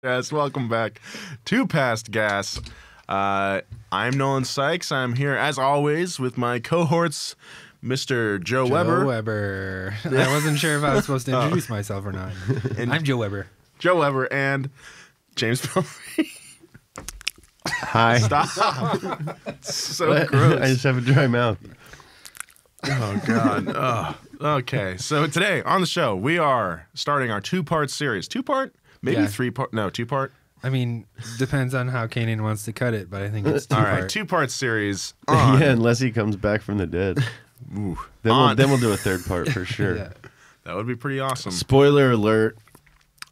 Yes, welcome back to Past Gas. I'm Nolan Sykes. I'm here, as always, with my cohorts, Mr. Joe Weber. Joe Weber. I wasn't sure if I was supposed to introduce myself or not. I'm Joe Weber. Joe Weber and James Pelfrey. Hi. Stop. So gross. I just have a dry mouth. Oh, God. Okay, so today on the show, we are starting our two-part series. Two-part? Maybe Yeah. three-part? No, two-part? I mean, depends on how Kanan wants to cut it, but I think it's All two-part. right, two-part series on... Yeah, unless he comes back from the dead. Ooh, Then we'll do a third part for sure. Yeah. that would be pretty awesome. Spoiler alert.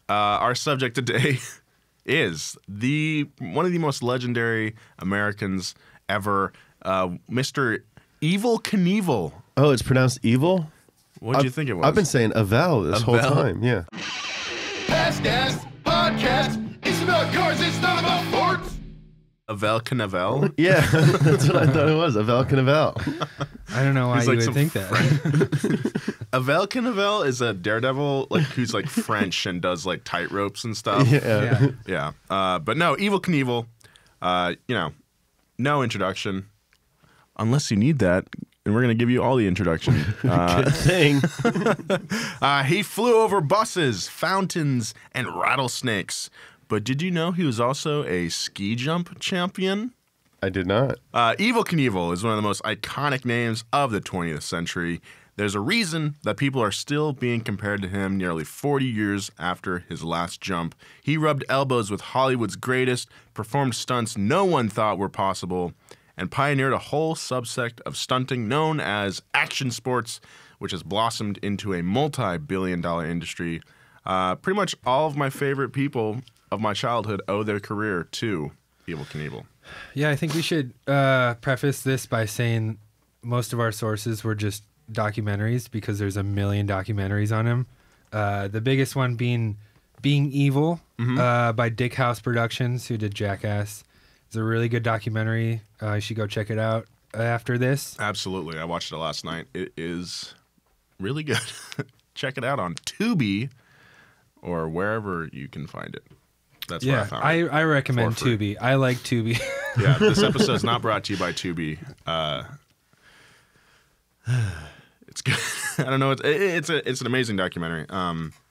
Our subject today is one of the most legendary Americans ever, Mr. Evel Knievel. Oh, it's pronounced evil? What did you think it was? I've been saying Avel this whole Avel? time. Yeah. Past Gas Podcast. It's about cars, it's not about forts. Avel Knievel. Yeah, that's what I thought it was. Avel Knievel. I don't know why He's you like would some think that. Avel Knievel is a daredevil who's like French and does like tight ropes and stuff. Yeah. Yeah. Yeah. But no, Evel Knievel, no introduction. Unless you need that, and we're going to give you all the introduction. Good thing. He flew over buses, fountains, and rattlesnakes. But did you know he was also a ski jump champion? I did not. Evel Knievel is one of the most iconic names of the 20th century. There's a reason that people are still being compared to him nearly 40 years after his last jump. He rubbed elbows with Hollywood's greatest, performed stunts no one thought were possible, and pioneered a whole subsect of stunting known as action sports, which has blossomed into a multi-billion-dollar industry. Pretty much all of my favorite people of my childhood owe their career to Evel Knievel. Yeah, I think we should preface this by saying most of our sources were just documentaries because there's a million documentaries on him. The biggest one being Evil by Dick House Productions, who did Jackass. It's a really good documentary. You should go check it out after this. Absolutely. I watched it last night. It is really good. Check it out on Tubi or wherever you can find it. That's where I Yeah, found it. I recommend for free. Tubi. I like Tubi. Yeah, this episode's not brought to you by Tubi. It's good. I don't know. It's an amazing documentary.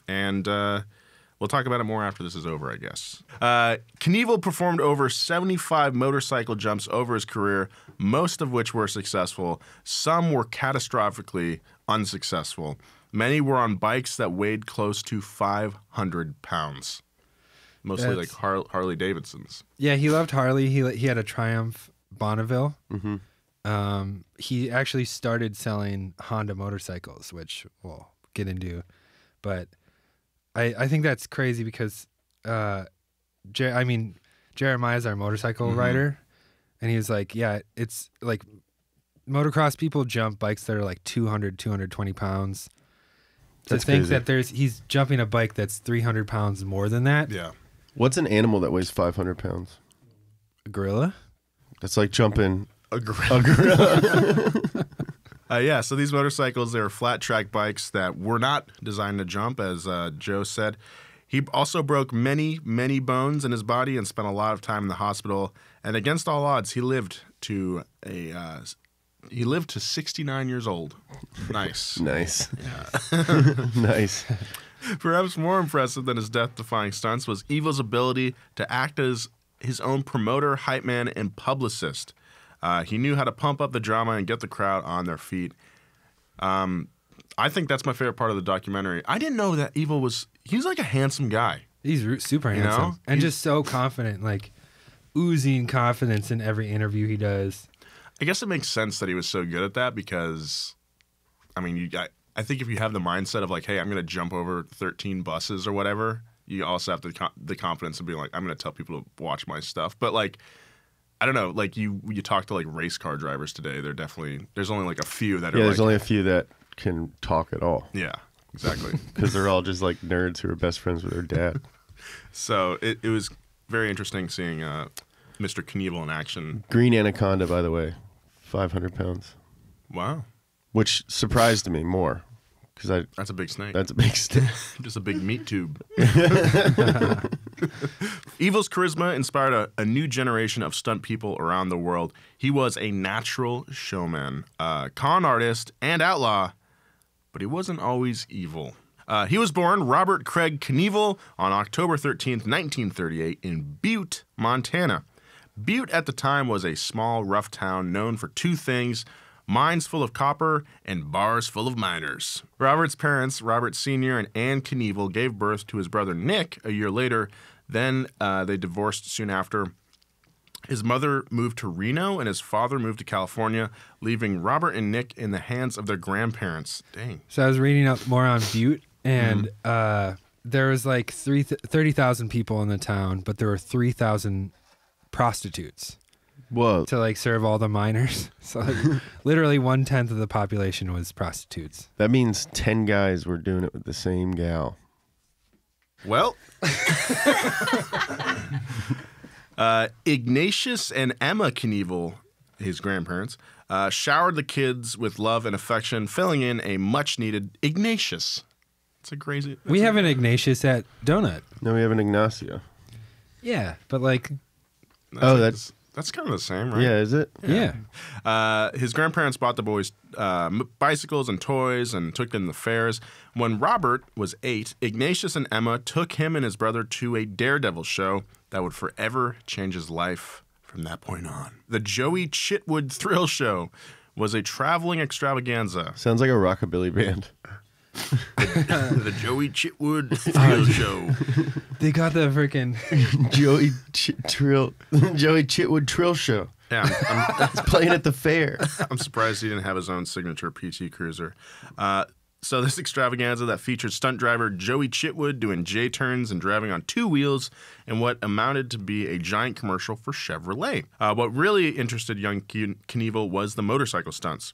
And we'll talk about it more after this is over, I guess. Knievel performed over 75 motorcycle jumps over his career, most of which were successful. Some were catastrophically unsuccessful. Many were on bikes that weighed close to 500 pounds. Mostly That's- like Harley Davidsons. Yeah, he loved Harley. He had a Triumph Bonneville. Mm-hmm. He actually started selling Honda motorcycles, which we'll get into. But I think that's crazy because Jeremiah's our motorcycle rider, and he was like, yeah, it's like motocross people jump bikes that are like 200, 220 pounds. To That's think crazy. that he's jumping a bike that's 300 pounds more than that. Yeah. What's an animal that weighs 500 pounds? A gorilla? That's like jumping A a gorilla. Yeah, so these motorcycles, they're flat track bikes that were not designed to jump, as Joe said. He also broke many, many bones in his body and spent a lot of time in the hospital. And against all odds, he lived to 69 years old. Nice. Nice. Nice. Perhaps more impressive than his death-defying stunts was Evel's ability to act as his own promoter, hype man, and publicist. He knew how to pump up the drama and get the crowd on their feet. I think that's my favorite part of the documentary. I didn't know that he was like a handsome guy. He's super handsome know? and He's- just so confident, like oozing confidence in every interview he does. I guess it makes sense that he was so good at that because, I mean, I think if you have the mindset of like, hey, I'm going to jump over 13 buses or whatever, you also have the confidence of being like, I'm going to tell people to watch my stuff. But like, I don't know, like you talk to like race car drivers today, there's only like a few that are Yeah, like, there's only a few that can talk at all yeah, exactly. because they're all just like nerds who are best friends with their dad. So it was very interesting seeing Mr. Knievel in action. Green Anaconda, by the way, 500 pounds, Wow, which surprised me more because that's a big snake. that's a big stick. Just a big meat tube. Evil's charisma inspired a new generation of stunt people around the world. He was a natural showman, con artist, and outlaw, but he wasn't always evil. He was born Robert Craig Knievel on October 13th, 1938 in Butte, Montana. Butte at the time was a small, rough town known for two things: mines full of copper and bars full of miners. Robert's parents, Robert Sr. and Ann Knievel, gave birth to his brother Nick a year later. Then they divorced soon after. His mother moved to Reno and his father moved to California, leaving Robert and Nick in the hands of their grandparents. Dang. So I was reading up more on Butte, and there was like 30,000 people in the town, but there were 3,000 prostitutes Whoa. to like serve all the miners. So like, literally 1/10 of the population was prostitutes. That means 10 guys were doing it with the same gal. Well, Ignatius and Emma Knievel, his grandparents, showered the kids with love and affection, filling in a much-needed Ignatius. It's a crazy... We have an Ignatius at Donut. No, we have an Ignacio. Yeah, but like, That's kind of the same, right? Yeah, is it? yeah. His grandparents bought the boys bicycles and toys and took them to fairs. When Robert was 8, Ignatius and Emma took him and his brother to a Daredevil show that would forever change his life from that point on. The Joey Chitwood Thrill Show was a traveling extravaganza. Sounds like a rockabilly band. The Joey Chitwood Thrill Show. They got the freaking Joey Chitwood Trill Show. Yeah, It's playing at the fair. I'm surprised he didn't have his own signature PT Cruiser. So this extravaganza that featured stunt driver Joey Chitwood doing J-turns and driving on two wheels in what amounted to be a giant commercial for Chevrolet. What really interested young Knievel was the motorcycle stunts.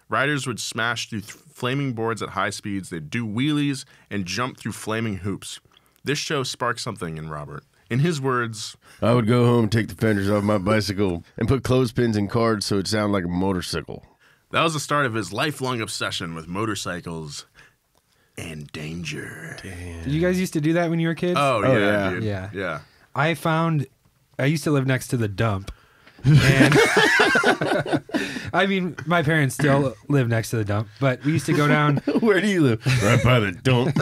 Riders would smash through flaming boards at high speeds, they'd do wheelies, and jump through flaming hoops. This show sparked something in Robert. In his words, I would go home, take the fenders off my bicycle, and put clothespins and cards so it sounded like a motorcycle. that was the start of his lifelong obsession with motorcycles and danger. Did you guys used to do that when you were kids? Oh, Oh, yeah, yeah. dude. Yeah. Yeah. I used to live next to the dump. And I mean, my parents still live next to the dump, but we used to go down. Where do you live? Right by the dump.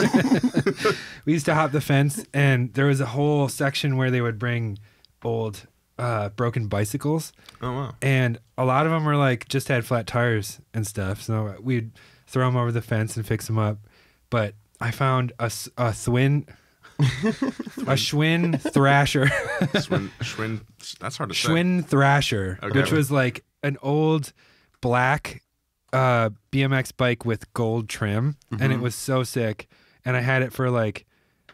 We used to hop the fence, and there was a whole section where they would bring old broken bicycles. Oh, wow. And a lot of them were like just had flat tires and stuff. So we'd throw them over the fence and fix them up. But I found a Schwinn Thrasher. Schwinn, that's hard to say. Schwinn Thrasher, Okay. which was like an old black BMX bike with gold trim. And it was so sick. And I had it for like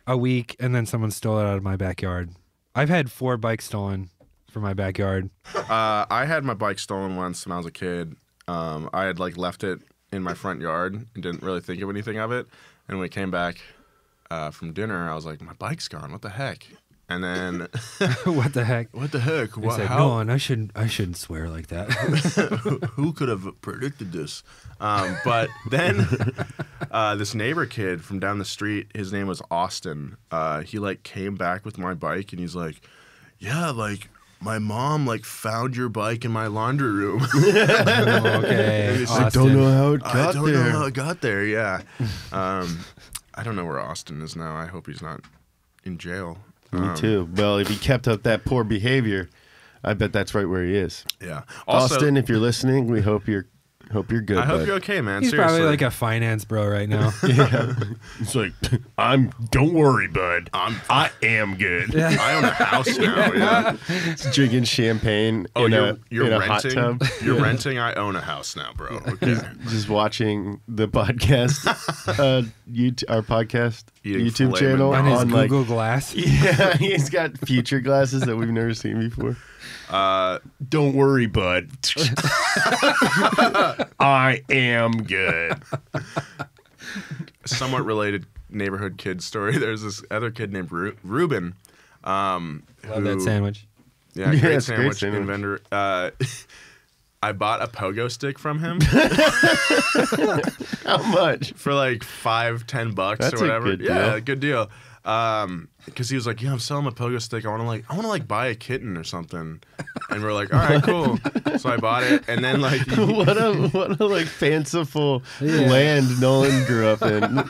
a week, and then someone stole it out of my backyard. I've had 4 bikes stolen from my backyard. I had my bike stolen once when I was a kid. I had like left it in my front yard and didn't really think of anything of it. And when we came back from dinner, I was like, my bike's gone. What the heck? And then, What the heck? what the heck? I said, no, and I shouldn't swear like that. Who could have predicted this? But then this neighbor kid from down the street, his name was Austin. He like came back with my bike and he's like, yeah, like my mom like found your bike in my laundry room. Okay. It's I like, don't know how it I got don't know there. how it got there. Yeah. I don't know where Austin is now. I hope he's not in jail. Me too. Well, if he kept up that poor behavior, I bet that's right where he is. Yeah. Also, Austin, if you're listening, we hope you're good. I hope bud. you're okay, man. He's Seriously. probably like a finance bro right now. It's like, don't worry, bud. I am good. I own a house now. Yeah. Drinking champagne Oh, in you're a hot renting. tub. You're renting. I own a house now, bro. Okay. Just watching the podcast, our podcast Eating YouTube filet channel On his on Google Glass. yeah, he's got future glasses that we've never seen before. Don't worry, bud. I am good. Somewhat related neighborhood kid story. There's this other kid named Ruben. Love that sandwich. Yeah, Yeah, great it's a great sandwich sandwich. inventor. I bought a pogo stick from him How much? for like $5-10 That's or a whatever. good Yeah, deal. good deal. Because he was like, yeah, I'm selling a pogo stick. I want to buy a kitten or something. And we're like, all right, cool. So I bought it, and then like, what a like fanciful land Nolan grew up in.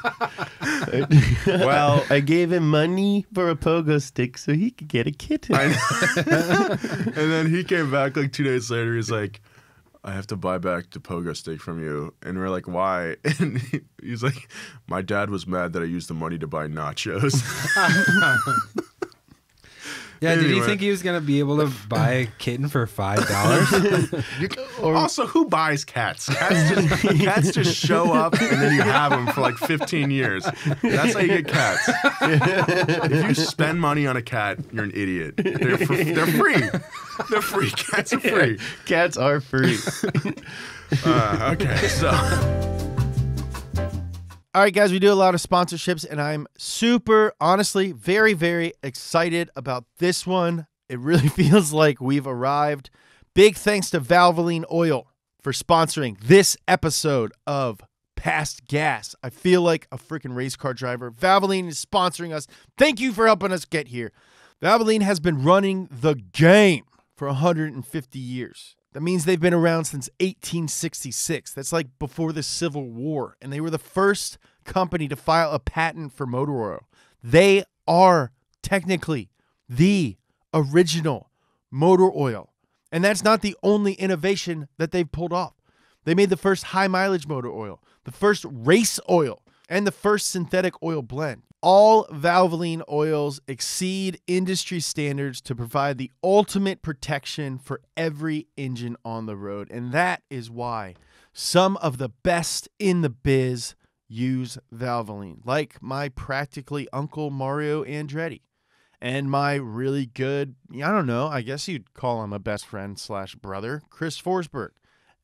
Well, I gave him money for a pogo stick so he could get a kitten. And then he came back like 2 days later. He's like, I have to buy back the pogo stick from you. And we're like, why? And he's like, my dad was mad that I used the money to buy nachos. Yeah, did he Anyway. think he was going to be able to buy a kitten for $5? Also, who buys cats? Cats just show up and then you have them for like 15 years. That's how you get cats. If you spend money on a cat, you're an idiot. They're free. They're free. Cats are free. Cats are free. Okay, so All right, guys, we do a lot of sponsorships, and I'm super, honestly, very, very excited about this one. It really feels like we've arrived. Big thanks to Valvoline Oil for sponsoring this episode of Past Gas. I feel like a freaking race car driver. Valvoline is sponsoring us. Thank you for helping us get here. Valvoline has been running the game for 150 years. That means they've been around since 1866. That's like before the Civil War. And they were the first company to file a patent for motor oil. They are technically the original motor oil. And that's not the only innovation that they've pulled off. They made the first high mileage motor oil, the first race oil, and the first synthetic oil blend. All Valvoline oils exceed industry standards to provide the ultimate protection for every engine on the road. And that is why some of the best in the biz use Valvoline, like my practically Uncle Mario Andretti and my really good, I don't know, I guess you'd call him a best friend / brother, Chris Forsberg.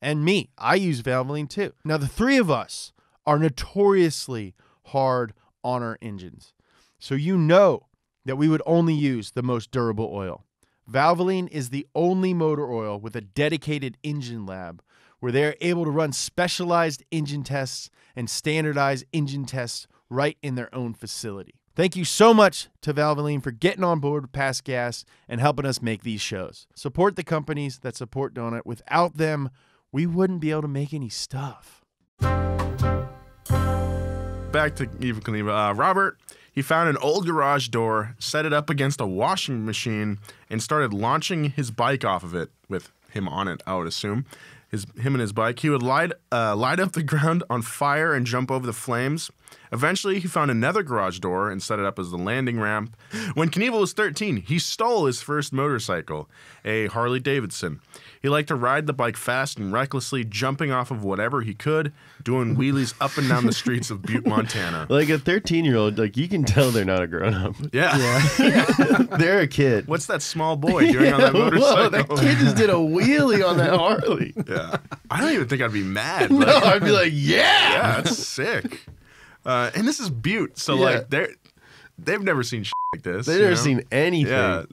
And me, I use Valvoline too. Now, the three of us are notoriously hard on our engines. So you know that we would only use the most durable oil. Valvoline is the only motor oil with a dedicated engine lab where they're able to run specialized engine tests and standardized engine tests right in their own facility. Thank you so much to Valvoline for getting on board with Past Gas and helping us make these shows. Support the companies that support Donut. Without them, we wouldn't be able to make any stuff. back to Eva Knievel. Robert, he found an old garage door, set it up against a washing machine, and started launching his bike off of it with him on it, I would assume. Him and his bike. He would light up the ground on fire and jump over the flames. Eventually, he found another garage door and set it up as the landing ramp. When Knievel was 13, he stole his first motorcycle, a Harley Davidson. He liked to ride the bike fast and recklessly, jumping off of whatever he could, doing wheelies up and down the streets of Butte, Montana. Like a 13-year-old, like you can tell they're not a grown-up. Yeah. They're a kid. What's that small boy doing on that motorcycle? Whoa, that kid just did a wheelie on that Harley. Yeah. I don't even think I'd be mad. No, Like, I'd be like, yeah. yeah, that's sick. And this is Butte, so Yeah. like they've never seen shit like this. They've you never know? seen anything. Yeah,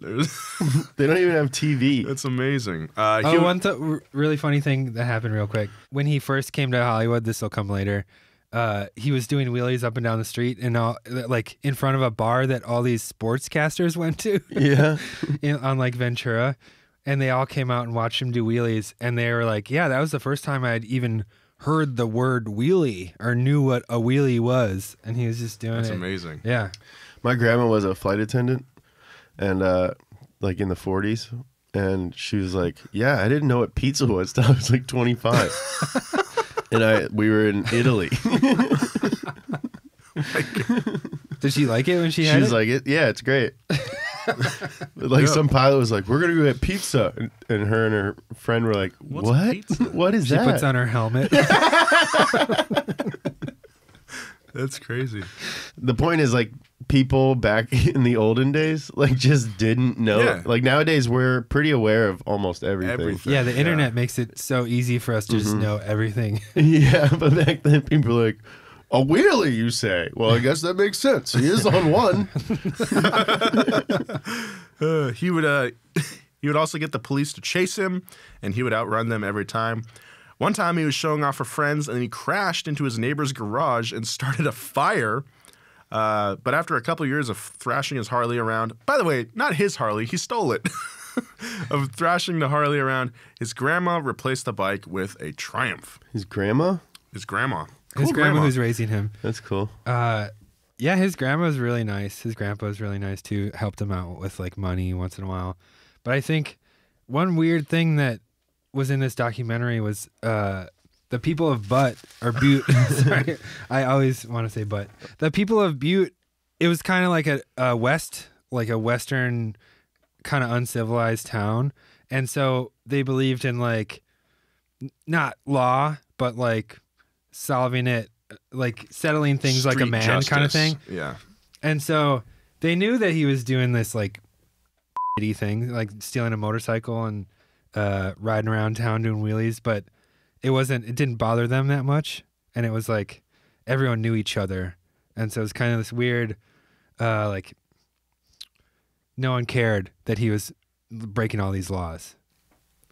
They don't even have TV. that's amazing. One really funny thing that happened real quick. When he first came to Hollywood, this will come later, he was doing wheelies up and down the street and like in front of a bar that all these sportscasters went to Yeah. on like Ventura. And they all came out and watched him do wheelies. And they were like, yeah, that was the first time I'd even heard the word wheelie or knew what a wheelie was. And he was just doing That's it. amazing. Yeah. My grandma was a flight attendant and like in the 40s. And she was like, yeah, I didn't know what pizza was till I was like 25. And we were in Italy. Did she like it when she She had was it? like, yeah, it's great. Like some pilot was like, we're going to go get pizza. And her and her friend were like, What's what? pizza? What is She that? puts on her helmet. That's crazy. The point is, like, people back in the olden days, like, just didn't know. Yeah. Like, nowadays, we're pretty aware of almost everything. Everything. Yeah, the internet makes it so easy for us to just know everything. Yeah, but back then, people were like, a wheelie, you say? Well, I guess that makes sense. He is on one. He would also get the police to chase him, and he would outrun them every time. One time he was showing off for friends, and then he crashed into his neighbor's garage and started a fire. But after a couple years of thrashing his Harley around, by the way, not his Harley, he stole it. Of thrashing the Harley around, his grandma replaced the bike with a Triumph. His grandma? His grandma. His Cool grandma who's raising him. That's cool. Yeah, his grandma was really nice. His grandpa was really nice too. Helped him out with like money once in a while. But I think one weird thing that was in this documentary was the people of Butte. Sorry, I always want to say Butte. The people of Butte. It was kind of like a western kind of uncivilized town, and so they believed in like not law, but like solving it. Like settling things like a Street man justice. kind of thing. Yeah. And so they knew that he was doing this like thing, like stealing a motorcycle and riding around town doing wheelies, but it didn't bother them that much. And it was like everyone knew each other. And so it was kind of this weird, like no one cared that he was breaking all these laws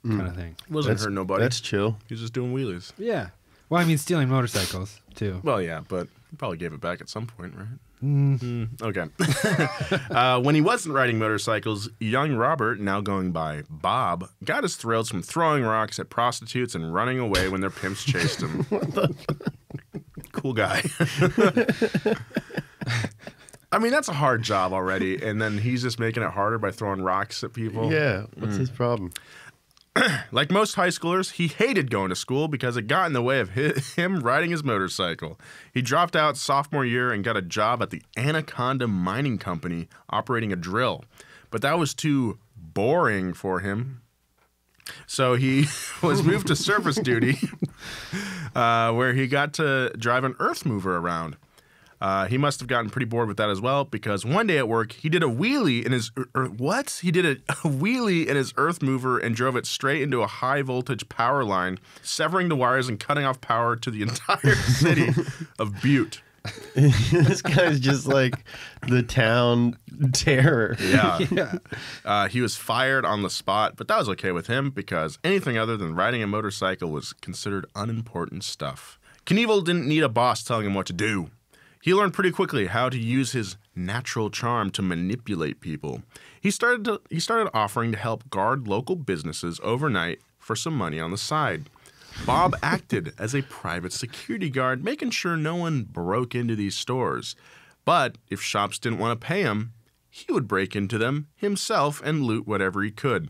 kind of thing. Wasn't hurt nobody. That's chill. He was just doing wheelies. Yeah. Well, I mean, stealing motorcycles too. Well, yeah, but he probably gave it back at some point, right? Okay. When he wasn't riding motorcycles, young Robert, now going by Bob, got his thrills from throwing rocks at prostitutes and running away when their pimps chased him. Cool guy. I mean, that's a hard job already, and then he's just making it harder by throwing rocks at people. Yeah. What's his problem? Like most high schoolers, he hated going to school because it got in the way of him riding his motorcycle. He dropped out sophomore year and got a job at the Anaconda Mining Company operating a drill. But that was too boring for him. So he was moved to surface duty where he got to drive an earth mover around. He must have gotten pretty bored with that as well, because one day at work he did a wheelie in his He did a wheelie in his earth mover and drove it straight into a high voltage power line, severing the wires and cutting off power to the entire city of Butte. This guy's just like the town terror. Yeah. He was fired on the spot, but that was okay with him because anything other than riding a motorcycle was considered unimportant stuff. Knievel didn't need a boss telling him what to do. He learned pretty quickly how to use his natural charm to manipulate people. He started offering to help guard local businesses overnight for some money on the side. Bob acted as a private security guard, making sure no one broke into these stores. But if shops didn't want to pay him, he would break into them himself and loot whatever he could.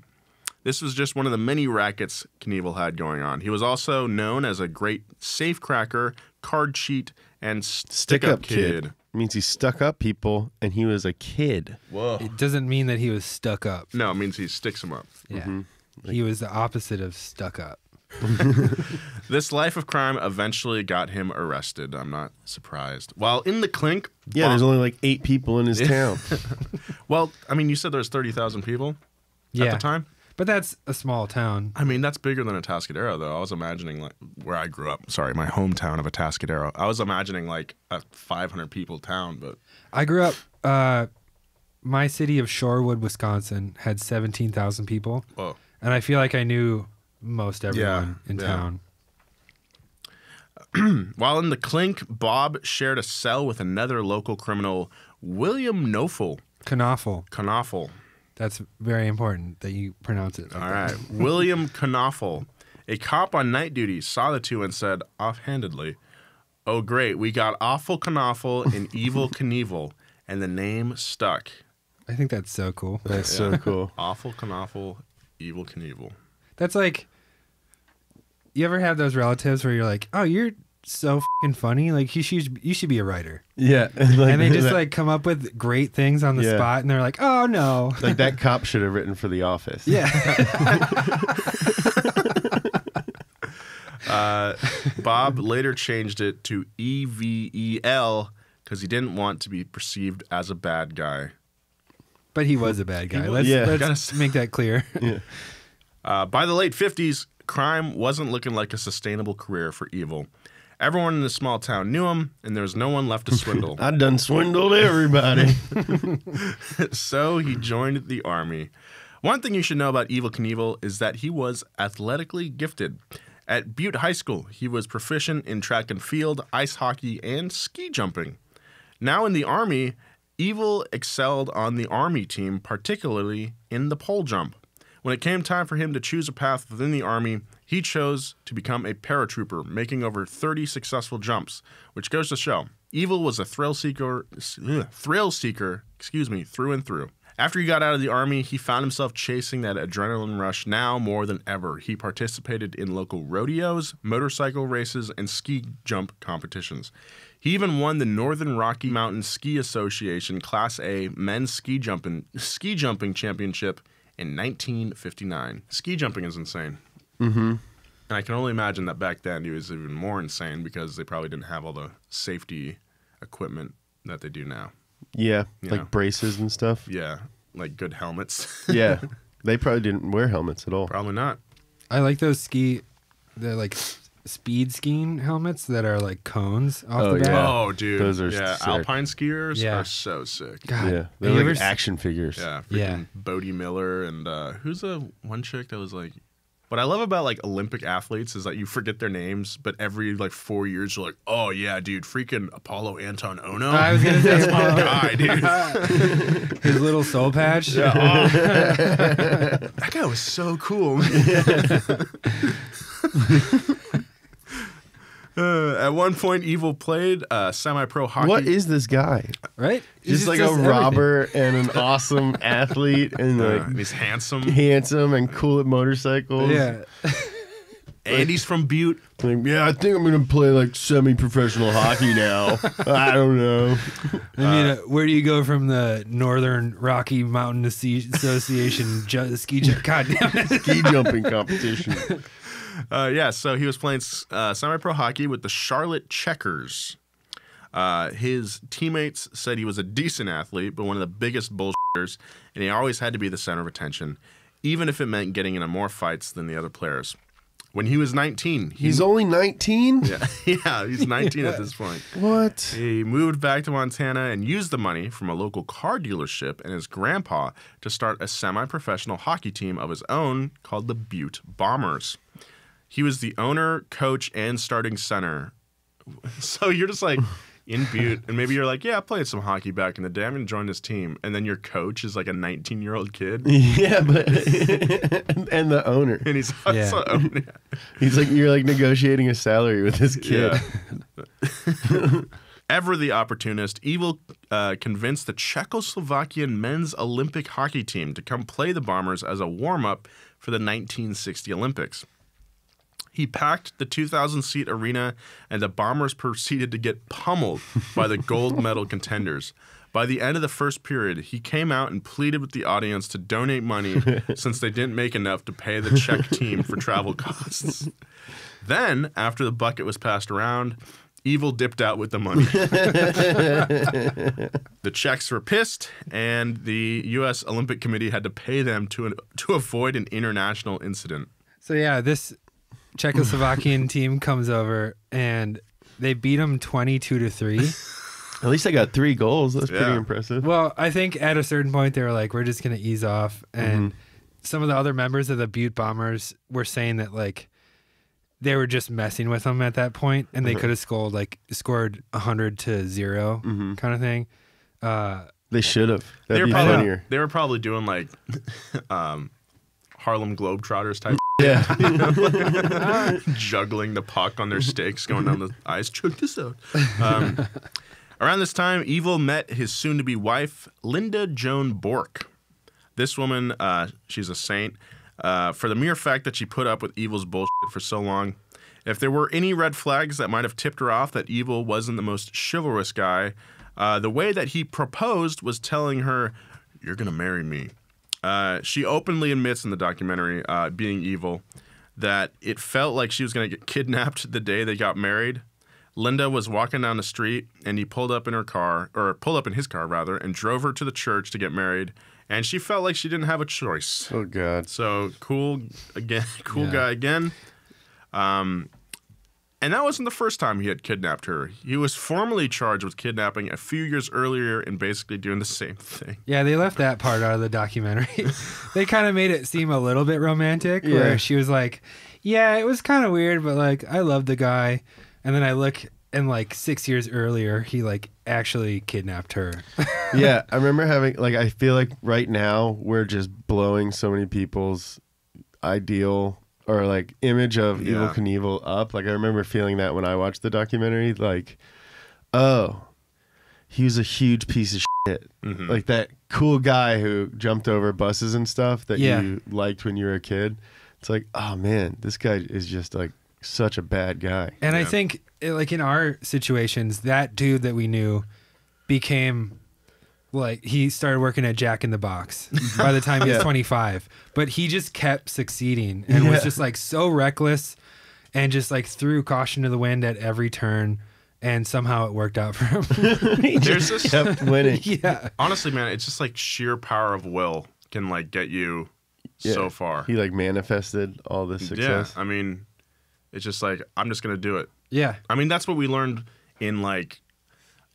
This was just one of the many rackets Knievel had going on. He was also known as a great safecracker, card cheat, and stick-up kid. Means he stuck up people and he was a kid. Whoa. It doesn't mean that he was stuck up. No, it means he sticks them up. Yeah. He was the opposite of stuck up. This life of crime eventually got him arrested. I'm not surprised. While in the clink... Yeah, there's only like 8 people in his town. Well, I mean, you said there's 30,000 people at the time? But that's a small town. I mean, that's bigger than Atascadero, though. I was imagining, like, where I grew up. Sorry, my hometown of Atascadero. I was imagining, like, a 500 people town, but... I grew up... my city of Shorewood, Wisconsin, had 17,000 people. Whoa. And I feel like I knew most everyone in town. While in the clink, Bob shared a cell with another local criminal, William Knopfel. Knoffel. That's very important that you pronounce it. All right. William Knoffel. A cop on night duty saw the two and said offhandedly, "Oh, great. We got Awful Knoffel and Evil Knievel." And the name stuck. I think that's so cool. That's so cool. Awful Knoffel, Evil Knievel. That's like, you ever have those relatives where you're like, oh, you're so fucking funny. Like, you should be a writer. Yeah. And they just like come up with great things on the spot and they're like, oh no. Like that cop should have written for The Office. Yeah. Bob later changed it to EVEL because he didn't want to be perceived as a bad guy. But he was a bad guy. Let's make that clear. Yeah. By the late 50s, crime wasn't looking like a sustainable career for Evil. Everyone in the small town knew him, and there was no one left to swindle. I done swindled everybody. So he joined the army. One thing you should know about Evil Knievel is that he was athletically gifted. At Butte High School, he was proficient in track and field, ice hockey, and ski jumping. Now in the Army, Evil excelled on the Army team, particularly in the pole jump. When it came time for him to choose a path within the Army, he chose to become a paratrooper, making over 30 successful jumps, which goes to show Evil was a thrill seeker, through and through. After he got out of the Army, he found himself chasing that adrenaline rush now more than ever. He participated in local rodeos, motorcycle races, and ski jump competitions. He even won the Northern Rocky Mountain Ski Association Class A Men's Ski Jumping Championship in 1959. Ski jumping is insane. Mm-hmm. And I can only imagine that back then it was even more insane because they probably didn't have all the safety equipment that they do now. Yeah, You like know. braces and stuff. Yeah, like good helmets. Yeah, they probably didn't wear helmets at all. Probably not. I like those the like speed skiing helmets that are like cones off Oh, the bat. yeah. Oh, dude. Those are yeah, sick. alpine skiers Yeah. are so sick. God, Yeah, have they're you like ever s- action figures. Yeah, Yeah. freaking Bodie Miller and who's the one chick that was like. What I love about like Olympic athletes is that you forget their names, but every like 4 years you're like, oh yeah, dude, freaking Apollo Anton Ono. I was gonna say That's my guy, dude. his little soul patch. That guy was so cool. At one point, Evil played semi-pro hockey. What is this guy? Right? He Just like a does everything. robber and an awesome athlete and like he's handsome, handsome and cool at motorcycles. Yeah. and he's from Butte. Like, yeah, I think I'm gonna play like semi-professional hockey now. I don't know. I mean, where do you go from the Northern Rocky Mountain Association ski jump? God damn it. Ski jumping competition. Yeah, so he was playing semi-pro hockey with the Charlotte Checkers. His teammates said he was a decent athlete, but one of the biggest bullshitters, and he always had to be the center of attention, even if it meant getting into more fights than the other players. When he was 19, He's only 19? yeah, he's 19 at this point. What? He moved back to Montana and used the money from a local car dealership and his grandpa to start a semi-professional hockey team of his own called the Butte Bombers. He was the owner, coach, and starting center. So you're just like in Butte, and maybe you're like, yeah, I played some hockey back in the day. I'm going to join this team. And then your coach is like a 19-year-old kid. Yeah, but and the owner. And he's also Yeah. owning He's like you're like negotiating a salary with this kid. Yeah. Ever the opportunist, Evil convinced the Czechoslovakian men's Olympic hockey team to come play the Bombers as a warm-up for the 1960 Olympics. He packed the 2,000-seat arena, and the Bombers proceeded to get pummeled by the gold medal contenders. By the end of the first period, he came out and pleaded with the audience to donate money since they didn't make enough to pay the Czech team for travel costs. Then, after the bucket was passed around, Evil dipped out with the money. The Czechs were pissed, and the U.S. Olympic Committee had to pay them to avoid an international incident. So yeah, this Czechoslovakian team comes over and they beat them 22-3. At least I got 3 goals. That's pretty Yeah. impressive. Well, I think at a certain point they were like, we're just gonna ease off, and some of the other members of the Butte Bombers were saying that like they were just messing with them at that point, and they could have scored 100-0 kind of thing. They should have. They That'd were be probably funnier. they were probably doing like Harlem Globetrotters type, Yeah. juggling the puck on their sticks, going down the ice. Check this out. Around this time, Evil met his soon-to-be wife, Linda Joan Bork. This woman, she's a saint. For the mere fact that she put up with Evil's bullshit for so long. If there were any red flags that might have tipped her off that Evil wasn't the most chivalrous guy, the way that he proposed was telling her, "You're gonna marry me." She openly admits in the documentary, Being Evil, that it felt like she was gonna get kidnapped the day they got married. Linda was walking down the street, and he pulled up in his car, and drove her to the church to get married. And she felt like she didn't have a choice. Oh God. So cool guy again. And that wasn't the first time he had kidnapped her. He was formally charged with kidnapping a few years earlier and basically doing the same thing. Yeah, they left that part out of the documentary. They kind of made it seem a little bit romantic, where she was like, yeah, it was kind of weird, but like I love the guy. And then I look And like 6 years earlier, he like actually kidnapped her. Yeah, I remember having like I feel like right now we're just blowing so many people's ideal or like image of Evel Knievel up. Like I remember feeling that when I watched the documentary, like, oh, he was a huge piece of shit. Mm-hmm. Like that cool guy who jumped over buses and stuff that you liked when you were a kid. It's like, oh man, this guy is just like such a bad guy. And I think like in our situations, that dude that we knew became like, he started working at Jack in the Box by the time he was 25, but he just kept succeeding and was just like so reckless and just like threw caution to the wind at every turn. And somehow it worked out for him. He just kept winning. Yeah. Honestly, man, it's just like sheer power of will can like get you so far. He like manifested all this success. Yeah, I mean, it's just like, I'm just going to do it. Yeah. I mean, that's what we learned in like,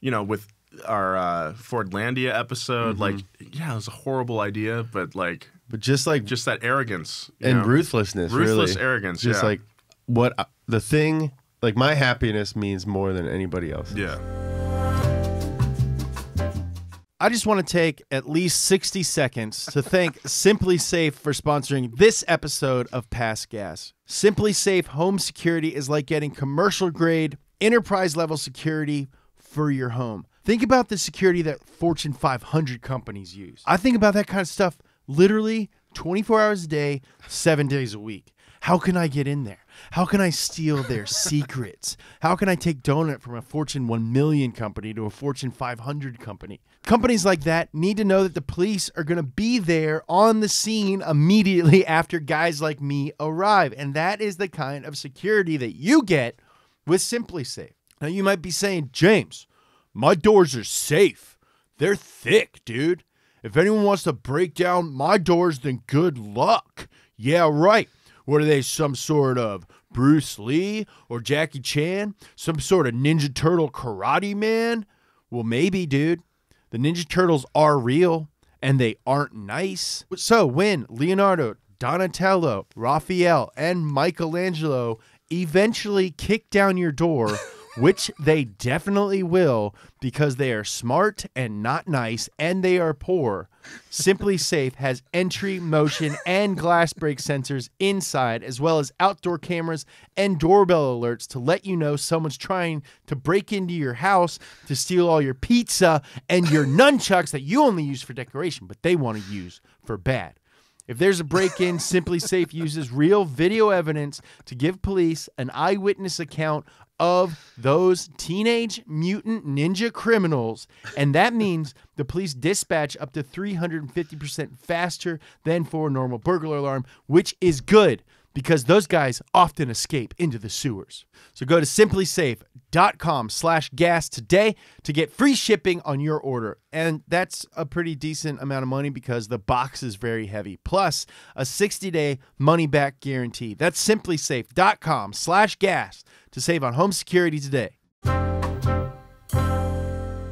you know, with our Fordlandia episode. Like, yeah, it was a horrible idea, but like, just that arrogance. You and know? ruthlessness, Ruthless really. arrogance, Just like what the thing, like my happiness means more than anybody else. Yeah. I just want to take at least 60 seconds to thank Simply Safe for sponsoring this episode of Pass Gas. Simply Safe home security is like getting commercial grade, enterprise level security for your home. Think about the security that Fortune 500 companies use. I think about that kind of stuff literally 24 hours a day, 7 days a week. How can I get in there? How can I steal their secrets? How can I take donut from a Fortune 1 million company to a Fortune 500 company? Companies like that need to know that the police are going to be there on the scene immediately after guys like me arrive. And that is the kind of security that you get with Simply Safe. Now you might be saying, James, my doors are safe. They're thick, dude. If anyone wants to break down my doors, then good luck. Yeah, right. What are they, some sort of Bruce Lee or Jackie Chan? Some sort of Ninja Turtle karate man? Well, maybe, dude. The Ninja Turtles are real, and they aren't nice. So when Leonardo, Donatello, Raphael, and Michelangelo eventually kick down your door, which they definitely will because they are smart and not nice and they are poor, Simply Safe has entry, motion, and glass break sensors inside, as well as outdoor cameras and doorbell alerts to let you know someone's trying to break into your house to steal all your pizza and your nunchucks that you only use for decoration, but they want to use for bad. If there's a break-in, Simply Safe uses real video evidence to give police an eyewitness account of those teenage mutant ninja criminals. And that means the police dispatch up to 350% faster than for a normal burglar alarm, which is good because those guys often escape into the sewers. So go to simplysafe.com/gas today to get free shipping on your order. And that's a pretty decent amount of money because the box is very heavy. Plus a 60-day money-back guarantee. That's simplysafe.com/gas to save on home security today. A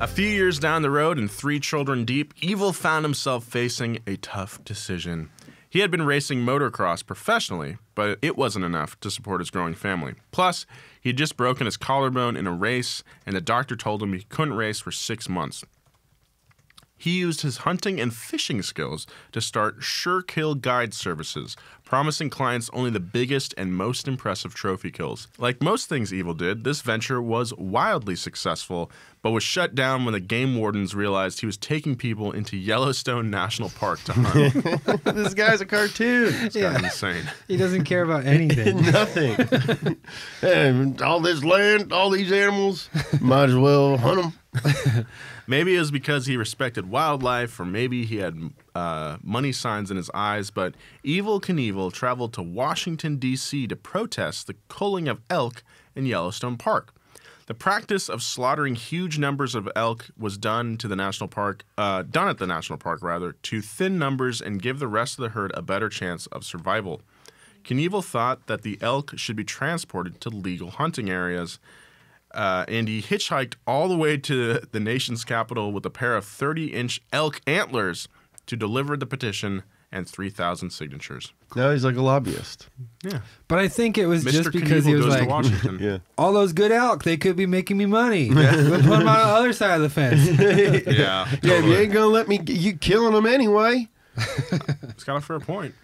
few years down the road and 3 children deep, Evel found himself facing a tough decision. He had been racing motocross professionally, but it wasn't enough to support his growing family. Plus, he had just broken his collarbone in a race, and the doctor told him he couldn't race for 6 months. He used his hunting and fishing skills to start Sure Kill Guide Services, promising clients only the biggest and most impressive trophy kills. Like most things Evel did, this venture was wildly successful, but was shut down when the game wardens realized he was taking people into Yellowstone National Park to hunt. This guy's a cartoon. This guy's insane. He doesn't care about anything. Nothing. And all this land, all these animals, might as well hunt them. Maybe it was because he respected wildlife, or maybe he had money signs in his eyes, but Evel Knievel traveled to Washington, D.C. to protest the culling of elk in Yellowstone Park. The practice of slaughtering huge numbers of elk was done at the national park, to thin numbers and give the rest of the herd a better chance of survival. Knievel thought that the elk should be transported to legal hunting areas, and he hitchhiked all the way to the nation's capital with a pair of 30-inch elk antlers to deliver the petition and 3,000 signatures. Now he's like a lobbyist. Yeah. But I think it was Mr. just because Knievel he was goes to like, Washington. Yeah. all those good elk, they could be making me money. We'll put them on the other side of the fence. Yeah. Yeah, if you totally. ain't gonna let me, you killing him anyway. It's got a fair point.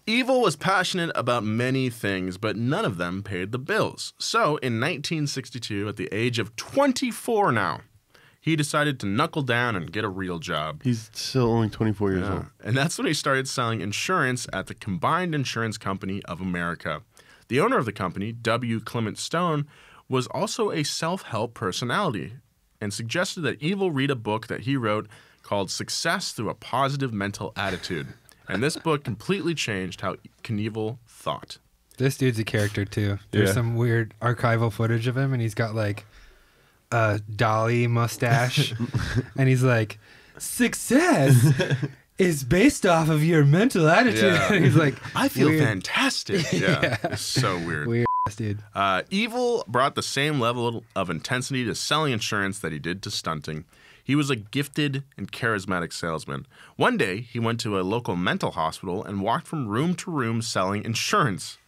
Evil was passionate about many things, but none of them paid the bills. So, in 1962, at the age of 24 now, he decided to knuckle down and get a real job. He's still only 24 years old. And that's when he started selling insurance at the Combined Insurance Company of America. The owner of the company, W. Clement Stone, was also a self-help personality and suggested that Evil read a book that he wrote called Success Through a Positive Mental Attitude. And this book completely changed how Knievel thought. This dude's a character too. There's Yeah. some weird archival footage of him, and he's got like a Dolly mustache, and he's like, "Success is based off of your mental attitude." Yeah. And he's like, I feel weird, fantastic. Yeah. It's so weird. weird ass dude. Evil brought the same level of intensity to selling insurance that he did to stunting. He was a gifted and charismatic salesman. One day, he went to a local mental hospital and walked from room to room selling insurance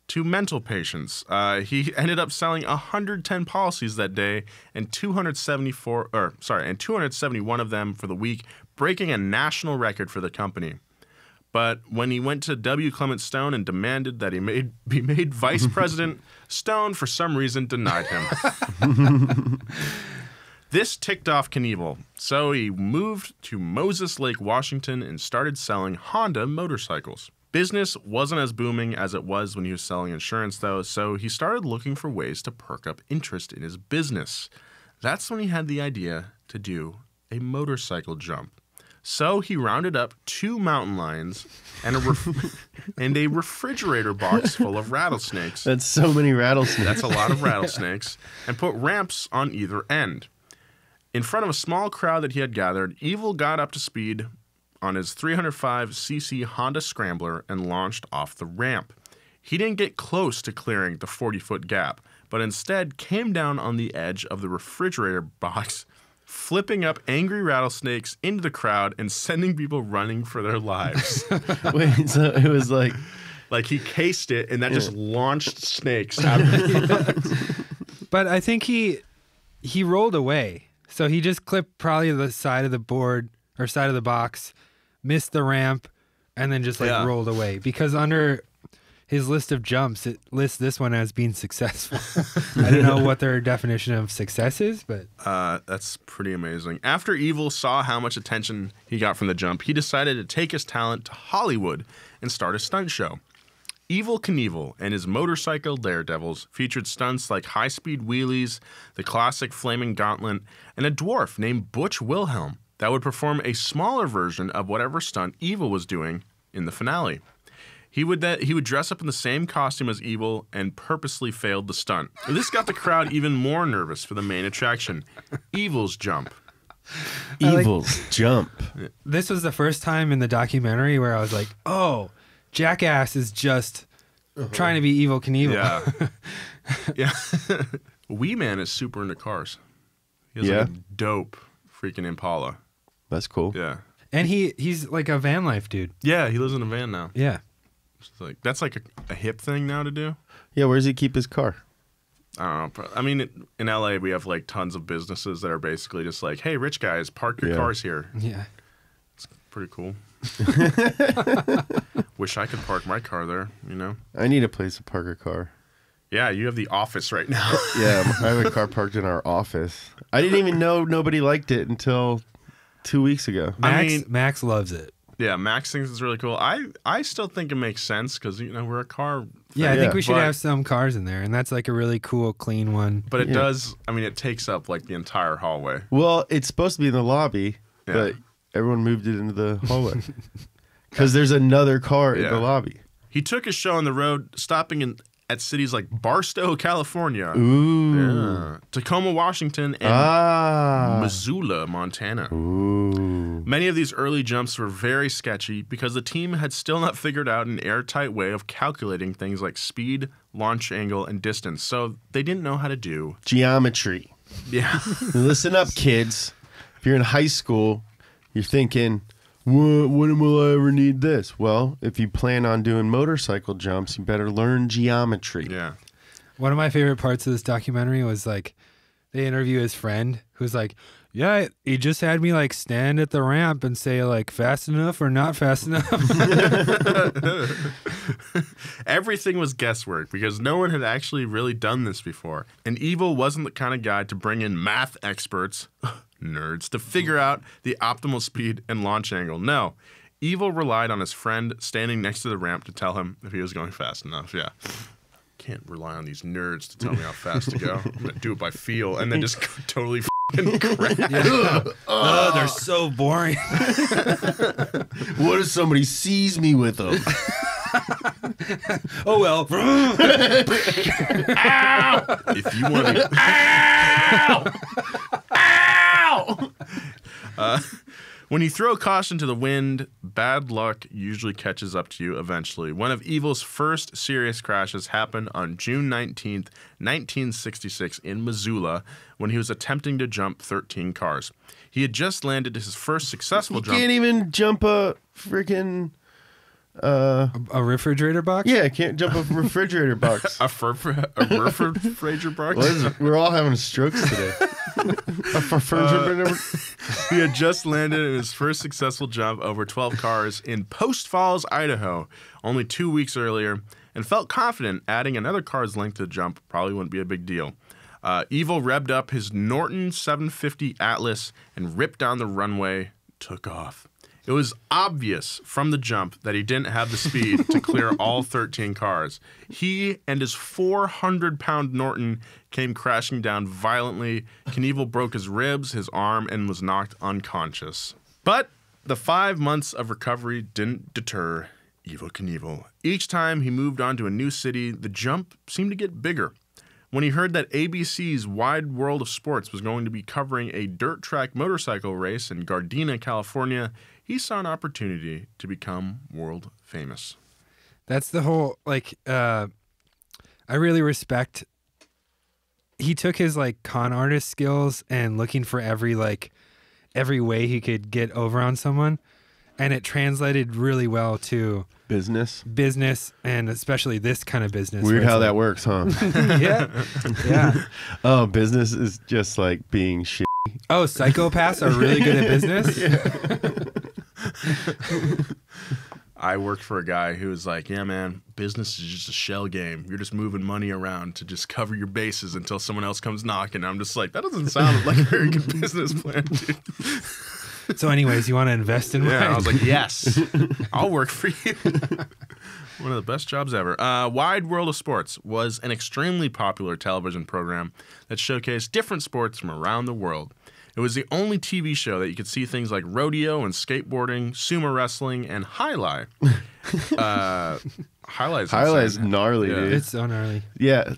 to mental patients. He ended up selling 110 policies that day and 271 of them for the week, breaking a national record for the company. But when he went to W. Clement Stone and demanded that he be made vice president, Stone, for some reason, denied him. This ticked off Knievel, so he moved to Moses Lake, Washington, and started selling Honda motorcycles. Business wasn't as booming as it was when he was selling insurance, though, so he started looking for ways to perk up interest in his business. That's when he had the idea to do a motorcycle jump. So he rounded up 2 mountain lions and a refrigerator box full of rattlesnakes. That's so many rattlesnakes. That's a lot of rattlesnakes, and put ramps on either end. In front of a small crowd that he had gathered, Evil got up to speed on his 305cc Honda Scrambler and launched off the ramp. He didn't get close to clearing the 40-foot gap, but instead came down on the edge of the refrigerator box, flipping up angry rattlesnakes into the crowd and sending people running for their lives. Wait, so it was like, Like he cased it, and that just launched snakes out of it. But I think he rolled away. So he just clipped probably the side of the board or side of the box, missed the ramp, and then just Yeah. rolled away. Because under his list of jumps, it lists this one as being successful. I don't know what their definition of success is, but That's pretty amazing. After Evil saw how much attention he got from the jump, he decided to take his talent to Hollywood and start a stunt show. Evil Knievel and his motorcycle daredevils featured stunts like high-speed wheelies, the classic flaming gauntlet, and a dwarf named Butch Wilhelm that would perform a smaller version of whatever stunt Evil was doing in the finale. He would dress up in the same costume as Evil and purposely failed the stunt. This got the crowd even more nervous for the main attraction, Evil's jump. Evil's jump. this was the first time in the documentary where I was like, oh, Jackass is just trying to be Evil Knievel. Yeah. Yeah. Wee Man is super into cars. He has Yeah. like a dope freaking Impala. That's cool. Yeah. And he's like a van life dude. Yeah, he lives in a van now. Yeah. It's like, that's like a hip thing now to do. Yeah, where does he keep his car? I don't know. I mean, in LA, we have like tons of businesses that are basically just like, hey, rich guys, park your Yeah. cars here. Yeah. Pretty cool. Wish I could park my car there, you know? I need a place to park a car. Yeah, you have the office right now. Yeah, I have a car parked in our office. I didn't even know nobody liked it until 2 weeks ago. Max loves it. Yeah, Max thinks it's really cool. I still think it makes sense because, you know, we're a car. Yeah, I think Yeah, we should but- have some cars in there, and that's like a really cool, clean one. But it Yeah. does, I mean, it takes up like the entire hallway. Well, it's supposed to be in the lobby, Yeah. but everyone moved it into the hallway. Because there's another car in Yeah. the lobby. He took his show on the road, stopping at cities like Barstow, California, Ooh. Tacoma, Washington, and Ah. Missoula, Montana. Ooh. Many of these early jumps were very sketchy because the team had still not figured out an airtight way of calculating things like speed, launch angle, and distance, so they didn't know how to do. Geometry. Yeah. Listen up, kids. If you're in high school, you're thinking, When will I ever need this? Well, if you plan on doing motorcycle jumps, you better learn geometry. Yeah. One of my favorite parts of this documentary was like they interview his friend who's like, yeah, he just had me like stand at the ramp and say like fast enough or not fast enough. Everything was guesswork because no one had actually really done this before. And Evil wasn't the kind of guy to bring in math experts, nerds, to figure out the optimal speed and launch angle. No, Evil relied on his friend standing next to the ramp to tell him if he was going fast enough. Yeah. Can't rely on these nerds to tell me how fast to go. I'm going to do it by feel and then just totally f***ing crash. Oh, they're so boring. What if somebody sees me with them? Oh, well. If you want to... Ow! When you throw caution to the wind, bad luck usually catches up to you eventually. One of Evil's first serious crashes happened on June 19th, 1966 in Missoula when he was attempting to jump 13 cars. He had just landed his first successful jump. You can't even jump a freaking... A refrigerator box? Yeah, I can't jump a refrigerator box. A refrigerator box? What is it? We're all having strokes today. He had just landed in his first successful jump over 12 cars in Post Falls, Idaho, only 2 weeks earlier, and felt confident adding another car's length to the jump probably wouldn't be a big deal. Evil revved up his Norton 750 Atlas and ripped down the runway, took off. It was obvious from the jump that he didn't have the speed to clear all 13 cars. He and his 400-pound Norton came crashing down violently. Knievel broke his ribs, his arm, and was knocked unconscious. But the 5 months of recovery didn't deter Evel Knievel. Each time he moved on to a new city, the jump seemed to get bigger. When he heard that ABC's Wide World of Sports was going to be covering a dirt track motorcycle race in Gardena, California, he saw an opportunity to become world famous. That's the whole, like, I really respect, he took his, like, con artist skills and looking for every way he could get over on someone, and it translated really well to business, and especially this kind of business. Weird how that works, huh? Yeah. Oh, business is just like being shit. Oh, psychopaths are really good at business? I worked for a guy who was like, yeah, man, business is just a shell game. You're just moving money around to just cover your bases until someone else comes knocking. I'm just like, that doesn't sound like a very good business plan, dude. So anyways, you want to invest in mine? Yeah, I was like, yes, I'll work for you. One of the best jobs ever. Wide World of Sports was an extremely popular television program that showcased different sports from around the world. It was the only TV show that you could see things like rodeo and skateboarding, sumo wrestling, and highlight. Highlight's gnarly, Yeah. dude. It's so gnarly. Yeah.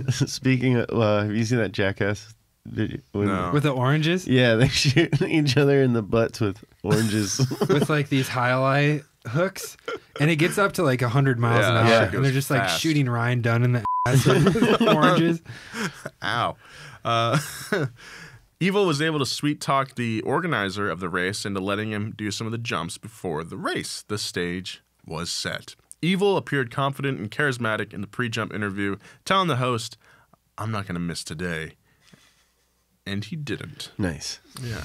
Speaking of, have you seen that Jackass? No. With the oranges? Yeah, they shoot each other in the butts with oranges. With like these highlight hooks, and it gets up to like 100 miles an Yeah, hour, that shit and they're goes just like fast. shooting Ryan Dunn in the ass with oranges. Ow. Evil was able to sweet-talk the organizer of the race into letting him do some of the jumps before the race. The stage was set. Evil appeared confident and charismatic in the pre-jump interview, telling the host, I'm not going to miss today. And he didn't. Nice. Yeah.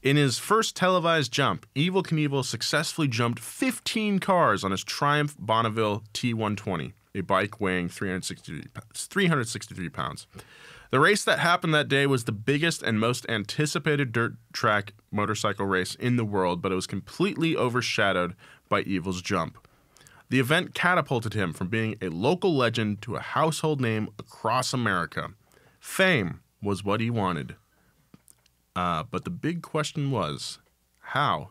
In his first televised jump, Evel Knievel successfully jumped 15 cars on his Triumph Bonneville T120, a bike weighing 363 pounds. The race that happened that day was the biggest and most anticipated dirt track motorcycle race in the world, but it was completely overshadowed by Evel's jump. The event catapulted him from being a local legend to a household name across America. Fame was what he wanted. But the big question was, how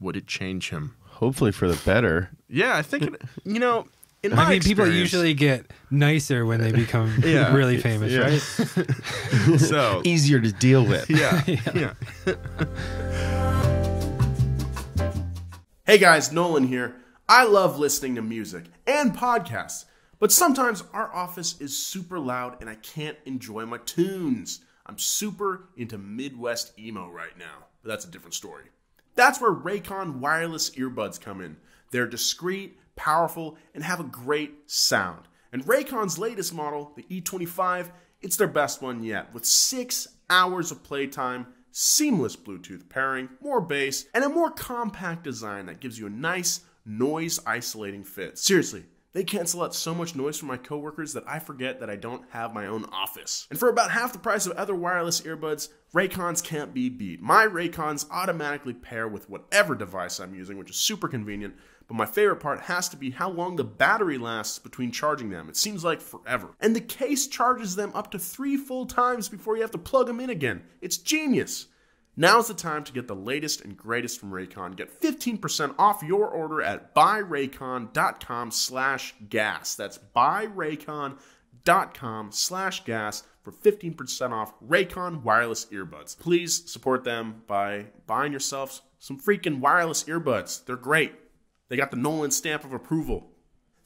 would it change him? Hopefully for the better. Yeah, I think, in my People experience- usually get nicer when they become Yeah. really famous, Yeah. right? So, Easier to deal with. yeah. Hey guys, Nolan here. I love listening to music and podcasts, but sometimes our office is super loud and I can't enjoy my tunes. I'm super into Midwest emo right now, but that's a different story. That's where Raycon wireless earbuds come in. They're discreet, powerful, and have a great sound. And Raycon's latest model, the E25, it's their best one yet, with 6 hours of playtime, seamless Bluetooth pairing, more bass, and a more compact design that gives you a nice, noise-isolating fit. Seriously, they cancel out so much noise from my coworkers that I forget that I don't have my own office. And for about half the price of other wireless earbuds, Raycons can't be beat. My Raycons automatically pair with whatever device I'm using, which is super convenient, but my favorite part has to be how long the battery lasts between charging them. It seems like forever. And the case charges them up to 3 full times before you have to plug them in again. It's genius. Now's the time to get the latest and greatest from Raycon. Get 15% off your order at buyraycon.com/gas. That's buyraycon.com/gas for 15% off Raycon wireless earbuds. Please support them by buying yourselves some freaking wireless earbuds. They're great. They got the Nolan stamp of approval.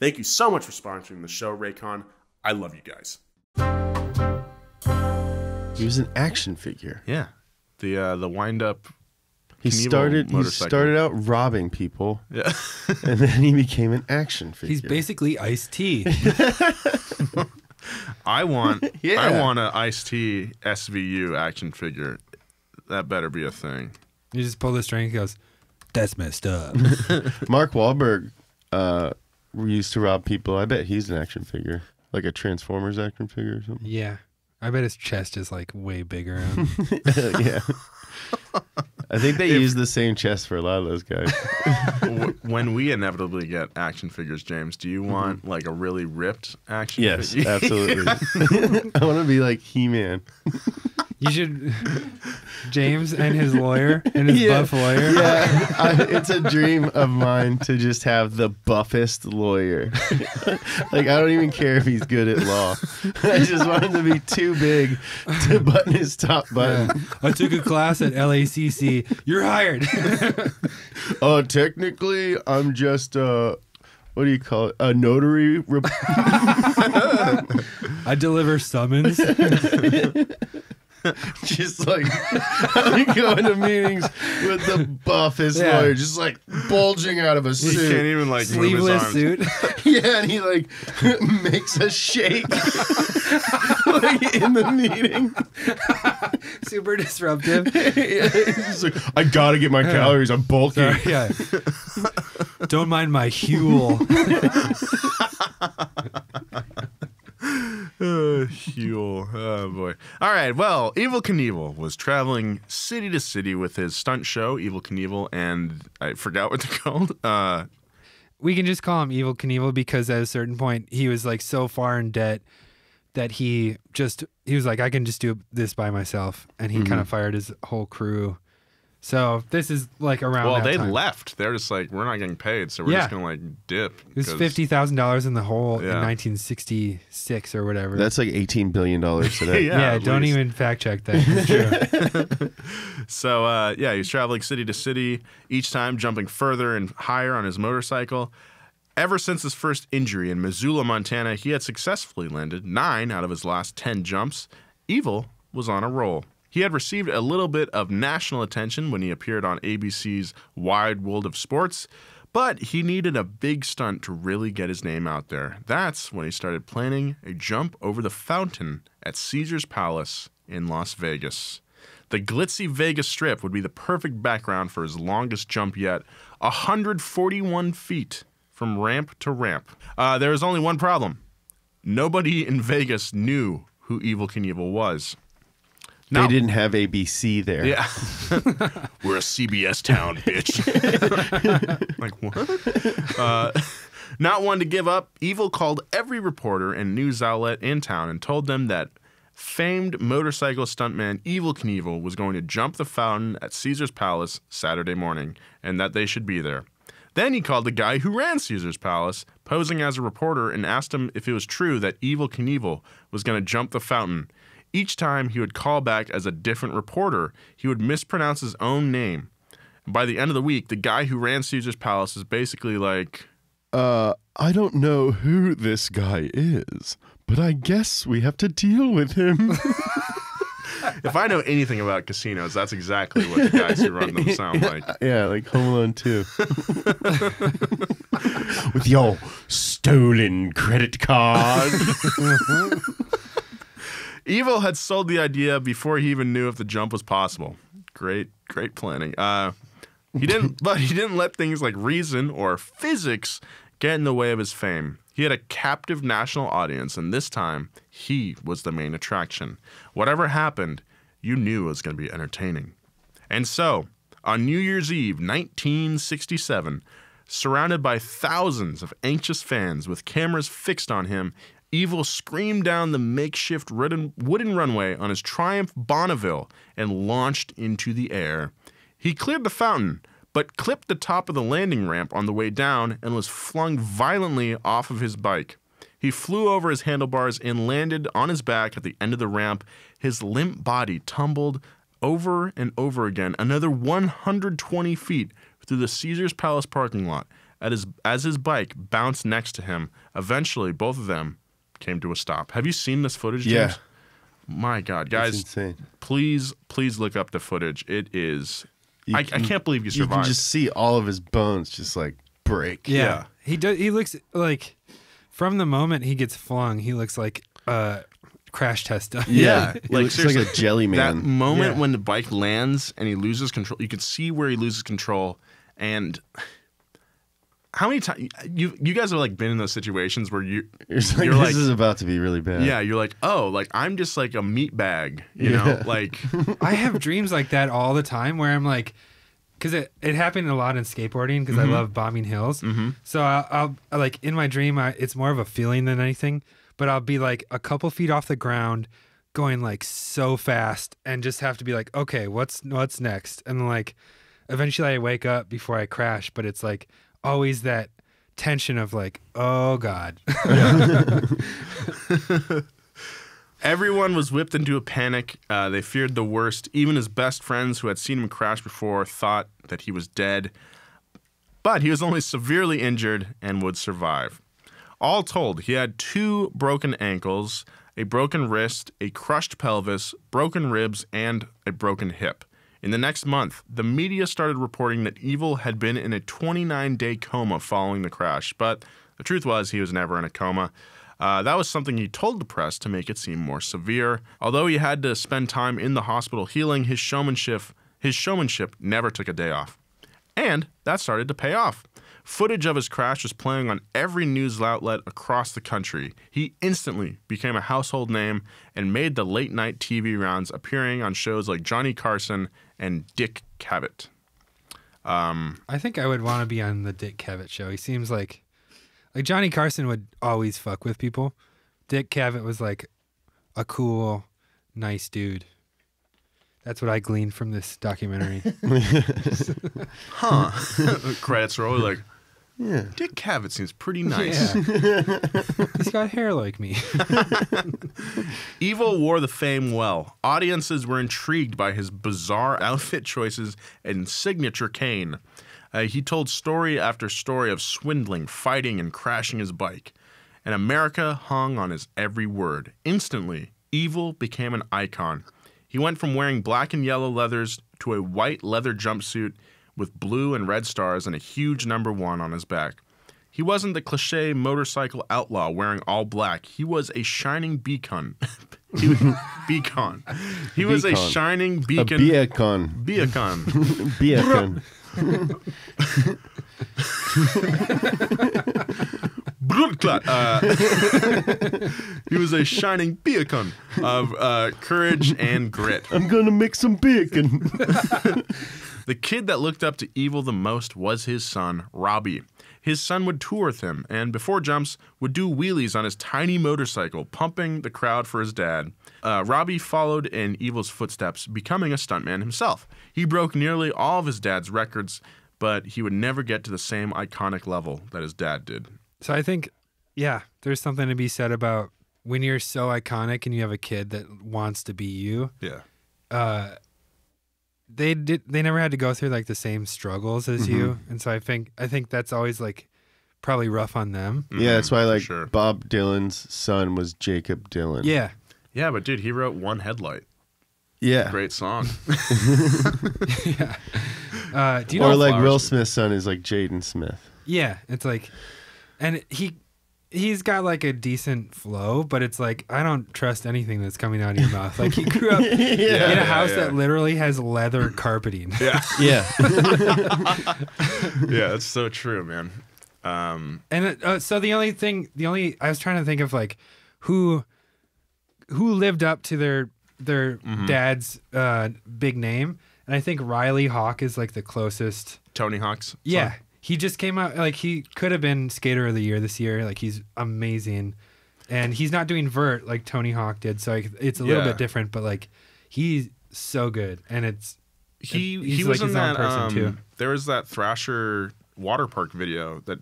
Thank you so much for sponsoring the show, Raycon. I love you guys. He was an action figure. Yeah. The wind-up He Knievel started out robbing people, Yeah. and then he became an action figure. He's basically Ice-T. I want Yeah. an Ice-T SVU action figure. That better be a thing. You just pull the string and goes, that's messed up. Mark Wahlberg used to rob people. I bet he's an action figure, like a Transformers action figure or something. Yeah. I bet his chest is like way bigger. Yeah. I think they use the same chest for a lot of those guys. When we inevitably get action figures, James, do you want like a really ripped action Yes, figure? absolutely. I want to be like He-Man. You should, James and his lawyer and his buff lawyer. Yeah, it's a dream of mine to just have the buffest lawyer. Like, I don't even care if he's good at law. I just want him to be too big to button his top button. I took a class at LACC. You're hired. Technically, I'm just what do you call it? A notary. I deliver summons. Just like I go into meetings with the buffest Yeah. lawyer, just like bulging out of a He suit. can't even like move his Sleeveless arms. suit. Yeah, and he like makes a shake like in the meeting. Super disruptive. Yeah, he's just like, I gotta get my calories. I'm bulky. Sorry, yeah. Don't mind my Huel. Huel. Oh boy. All right. Well, Evel Knievel was traveling city to city with his stunt show, Evel Knievel, and I forgot what they're called. We can just call him Evel Knievel because at a certain point he was like so far in debt that he was like, I can just do this by myself, and he kind of fired his whole crew. So this is like around. Well, that they time. left. They're just like, we're not getting paid, so we're Yeah. just gonna like dip. It was 'cause- $50,000 in the hole in Yeah. 1966 or whatever. That's like $18 billion today. yeah. at Don't least. even fact check that. It's true. So, yeah, he was traveling city to city, each time jumping further and higher on his motorcycle. Ever since his first injury in Missoula, Montana, he had successfully landed 9 out of his last 10 jumps. Evel was on a roll. He had received a little bit of national attention when he appeared on ABC's Wide World of Sports, but he needed a big stunt to really get his name out there. That's when he started planning a jump over the fountain at Caesar's Palace in Las Vegas. The glitzy Vegas Strip would be the perfect background for his longest jump yet, 141 feet from ramp to ramp. There was only one problem. Nobody in Vegas knew who Evel Knievel was. They No. didn't have ABC there. Yeah. We're a CBS town, bitch. Like, what? Not one to give up, Evel called every reporter and news outlet in town and told them that famed motorcycle stuntman Evel Knievel was going to jump the fountain at Caesar's Palace Saturday morning and that they should be there. Then he called the guy who ran Caesar's Palace, posing as a reporter, and asked him if it was true that Evel Knievel was going to jump the fountain. Each time he would call back as a different reporter, he would mispronounce his own name. By the end of the week, the guy who ran Caesar's Palace is basically like, I don't know who this guy is, but I guess we have to deal with him. If I know anything about casinos, that's exactly what the guys who run them sound like. Yeah, like Home Alone 2. With your stolen credit card. Evil had sold the idea before he even knew if the jump was possible. Great planning. He didn't let things like reason or physics get in the way of his fame. He had a captive national audience, and this time, he was the main attraction. Whatever happened, you knew it was going to be entertaining. And so, on New Year's Eve, 1967, surrounded by thousands of anxious fans with cameras fixed on him, Evil screamed down the makeshift wooden runway on his Triumph Bonneville and launched into the air. He cleared the fountain, but clipped the top of the landing ramp on the way down and was flung violently off of his bike. He flew over his handlebars and landed on his back at the end of the ramp. His limp body tumbled over and over again, another 120 feet through the Caesars Palace parking lot as his bike bounced next to him. Eventually, both of them came to a stop. Have you seen this footage, James? Yeah. My God, guys, It's insane. please look up the footage. It is... I can't believe you You survived. can just see all of his bones just like break. Yeah. He does. He looks like from the moment he gets flung, he looks like a crash test dummy. Yeah, He like looks like seriously, a jelly that man. moment Yeah. when the bike lands and he loses control, you can see where he loses control. And how many times you guys have like been in those situations where you're It's you're this like, is about to be really bad. yeah, you're like, oh, like I'm just like a meat bag, you know, like I have dreams like that all the time where I'm like, because it happened a lot in skateboarding because I love bombing hills. So I'll like in my dream, it's more of a feeling than anything, but I'll be like a couple feet off the ground going like so fast and just have to be like, okay, what's next? And then like eventually I wake up before I crash, but it's like always that tension of like, oh God. everyone was whipped into a panic. They feared the worst. Even his best friends who had seen him crash before thought that he was dead. But he was only severely injured and would survive. All told, he had 2 broken ankles, a broken wrist, a crushed pelvis, broken ribs, and a broken hip. In the next month, the media started reporting that Evil had been in a 29-day coma following the crash, but the truth was he was never in a coma. That was something he told the press to make it seem more severe. Although he had to spend time in the hospital healing, his showmanship never took a day off. And that started to pay off. Footage of his crash was playing on every news outlet across the country. He instantly became a household name and made the late-night TV rounds, appearing on shows like Johnny Carson and Dick Cavett. I think I would want to be on the Dick Cavett show. He seems like Johnny Carson would always fuck with people. Dick Cavett was like a cool, nice dude. That's what I gleaned from this documentary. Huh. Credits roll like, Yeah. Dick Cavett seems pretty nice. Yeah. He's got hair like me. Evil wore the fame well. Audiences were intrigued by his bizarre outfit choices and signature cane. He told story after story of swindling, fighting, and crashing his bike. And America hung on his every word. Instantly, Evil became an icon. He went from wearing black and yellow leathers to a white leather jumpsuit with blue and red stars and a huge number 1 on his back. He wasn't the cliche motorcycle outlaw wearing all black. He was a shining beacon. Beacon. He was a Beacon. shining A beacon. beacon. Beacon. Beacon. He was a shining beacon of courage and grit. I'm gonna make some bacon. The kid that looked up to Evil the most was his son, Robbie. His son would tour with him, and before jumps, would do wheelies on his tiny motorcycle, pumping the crowd for his dad. Robbie followed in Evil's footsteps, becoming a stuntman himself. He broke nearly all of his dad's records, but he would never get to the same iconic level that his dad did. So I think, yeah, there's something to be said about when you're so iconic and you have a kid that wants to be you. Yeah. They never had to go through like the same struggles as you, and so I think that's always like probably rough on them. Yeah, that's why like sure. Bob Dylan's son was Jacob Dylan. Yeah, Yeah, but dude, he wrote One Headlight. Yeah. Great song. Do you know? Or like Flowers. Will Smith's son is like Jaden Smith. Yeah, it's like, and he's got like a decent flow, but it's like I don't trust anything that's coming out of your mouth. Like he grew up in a house that literally has leather carpeting. Yeah. Yeah. Yeah, that's so true, man. And so the only I was trying to think of like who lived up to their dad's big name, and I think Riley Hawk is like the closest. Tony Hawk's son. Yeah, he just came out like he could have been Skater of the Year this year. Like he's amazing, and he's not doing vert like Tony Hawk did, so like, it's a little Yeah. bit different. But like he's so good, and He he's was like in his own that. person, too. There was that Thrasher water park video that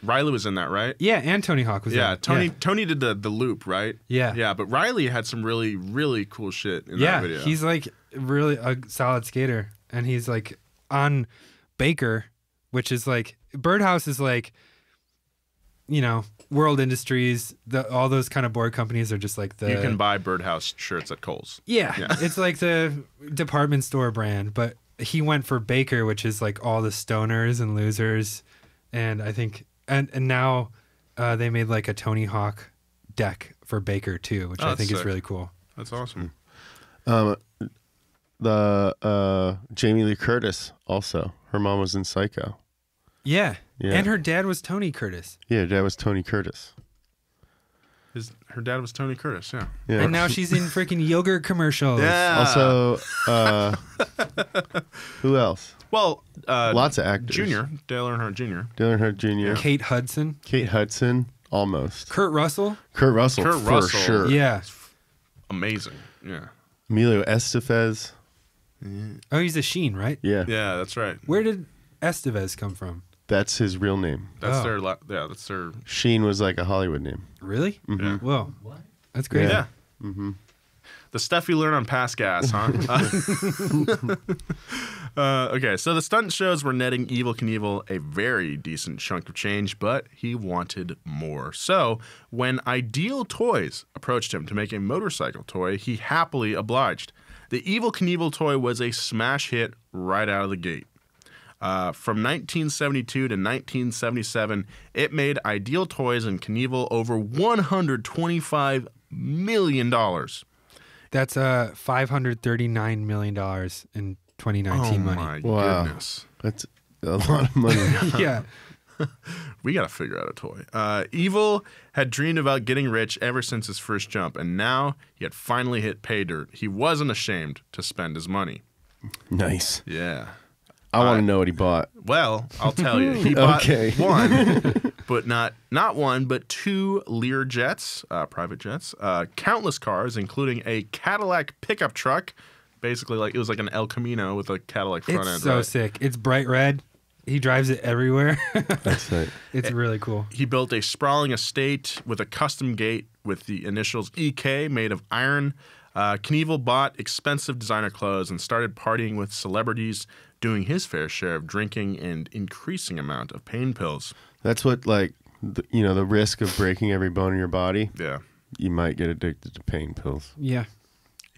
Riley was in that, right? yeah, and Tony Hawk was Yeah, in. Tony did the loop, right? Yeah. Yeah, but Riley had some really, really cool shit in Yeah, that video. he's like really a solid skater, and he's like on Baker, which is like Birdhouse is like, you know, World Industries. All those kind of board companies are just like the. You can buy Birdhouse shirts at Kohl's. Yeah, Yeah. it's like the department store brand, but he went for Baker, which is like all the stoners and losers, and I think and now they made like a Tony Hawk deck for Baker too, which Oh, I that's think is sick. really cool. That's awesome. The Jamie Lee Curtis also. Her mom was in Psycho. Yeah. Yeah. And her dad was Tony Curtis. Yeah, dad was Tony Curtis. Her dad was Tony Curtis. Yeah. Yeah. And now she's in freaking yogurt commercials. Also, who else? Well, Lots of actors. Junior, Dale Earnhardt Jr. Dale Earnhardt Jr. Kate Hudson. Kate Hudson, almost. Kurt Russell. Kurt Russell, Kurt for Russell. sure. Yeah. Amazing. Yeah. Emilio Estevez. Oh, he's a Sheen, right? Yeah. Yeah, that's right. Where did Estevez come from? That's his real name. That's Oh. that's their. Sheen was like a Hollywood name. Really? Yeah. Whoa. That's crazy. Yeah. The stuff you learn on Past Gas, huh? Okay, so the stunt shows were netting Evel Knievel a very decent chunk of change, but he wanted more. So when Ideal Toys approached him to make a motorcycle toy, he happily obliged. The Evel Knievel toy was a smash hit right out of the gate. From 1972 to 1977, it made Ideal Toys and Knievel over $125 million. That's $539 million in 2019 money. my Wow. goodness. That's a lot of money. Yeah. We got to figure out a toy. Evil had dreamed about getting rich ever since his first jump, and now he had finally hit pay dirt. He wasn't ashamed to spend his money. Nice. Yeah. I want to know what he bought. Well, I'll tell you. He bought Okay. one, but not one, but two Lear jets, private jets, countless cars, including a Cadillac pickup truck. Basically, like it was like an El Camino with a Cadillac front It's end. so right? sick. It's bright red. He drives it everywhere. That's right. It's really cool. He built a sprawling estate with a custom gate with the initials EK made of iron. Knievel bought expensive designer clothes and started partying with celebrities, doing his fair share of drinking and increasing amount of pain pills. That's what, like, the risk of breaking every bone in your body. Yeah. You might get addicted to pain pills. Yeah.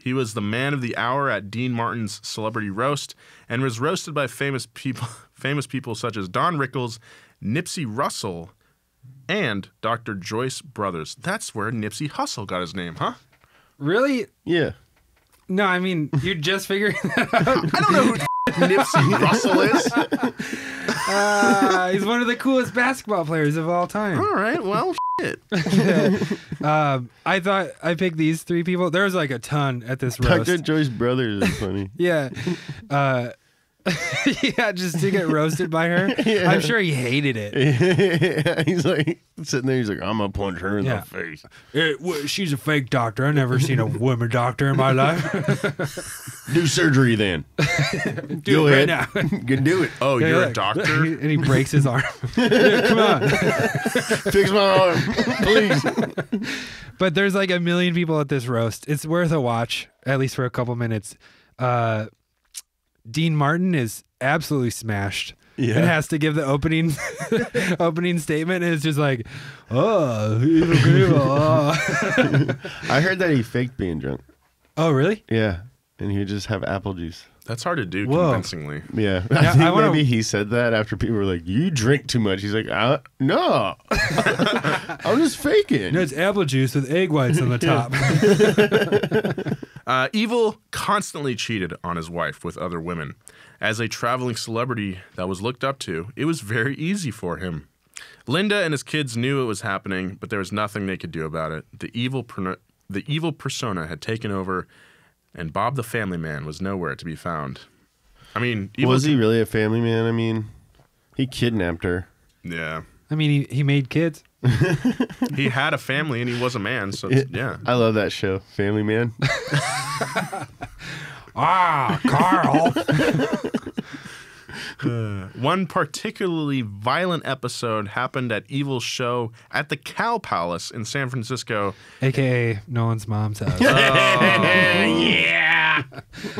He was the man of the hour at Dean Martin's Celebrity Roast and was roasted by famous people such as Don Rickles, Nipsey Russell, and Dr. Joyce Brothers. That's where Nipsey Hussle got his name, huh? Really? Yeah. No, I mean, you're just figuring that out. I don't know who Nipsey Russell is. He's one of the coolest basketball players of all time. All right, well, shit. I thought I picked these three people. There was like a ton at this roast. Dr. Joyce Brothers is funny. Yeah. Yeah, just to get roasted by her. Yeah. I'm sure he hated it. He's like sitting there. He's like, I'm gonna punch her in Yeah. the face. She's a fake doctor. I've never seen a woman doctor in my life. Do surgery then. Do Go it ahead. right now. You can do it. Oh, Yeah, you're yeah. a doctor? And he breaks his arm. Yeah, come on. Fix my arm, please. But there's like a million people at this roast. It's worth a watch, at least for a couple minutes. Dean Martin is absolutely smashed. Yeah. And has to give the opening statement, and it's just like, oh. I heard that he faked being drunk. Oh, really? Yeah. and he would just have apple juice. That's hard to do Whoa. convincingly. Yeah, Yeah, I think I wanna- maybe he said that after people were like, "You drink too much." He's like, "No, I'm just faking." No, it's apple juice with egg whites on the top. Evil constantly cheated on his wife with other women. As a traveling celebrity that was looked up to, it was very easy for him. Linda and his kids knew it was happening, but there was nothing they could do about it. The evil persona had taken over, and Bob the family man was nowhere to be found. I mean, Was he really a family man? I mean, he kidnapped her. Yeah. I mean, he made kids. He had a family and he was a man, so yeah. I love that show, Family Man. Carl. One particularly violent episode happened at Evil's show at the Cow Palace in San Francisco. AKA Nolan's mom's house. Yeah.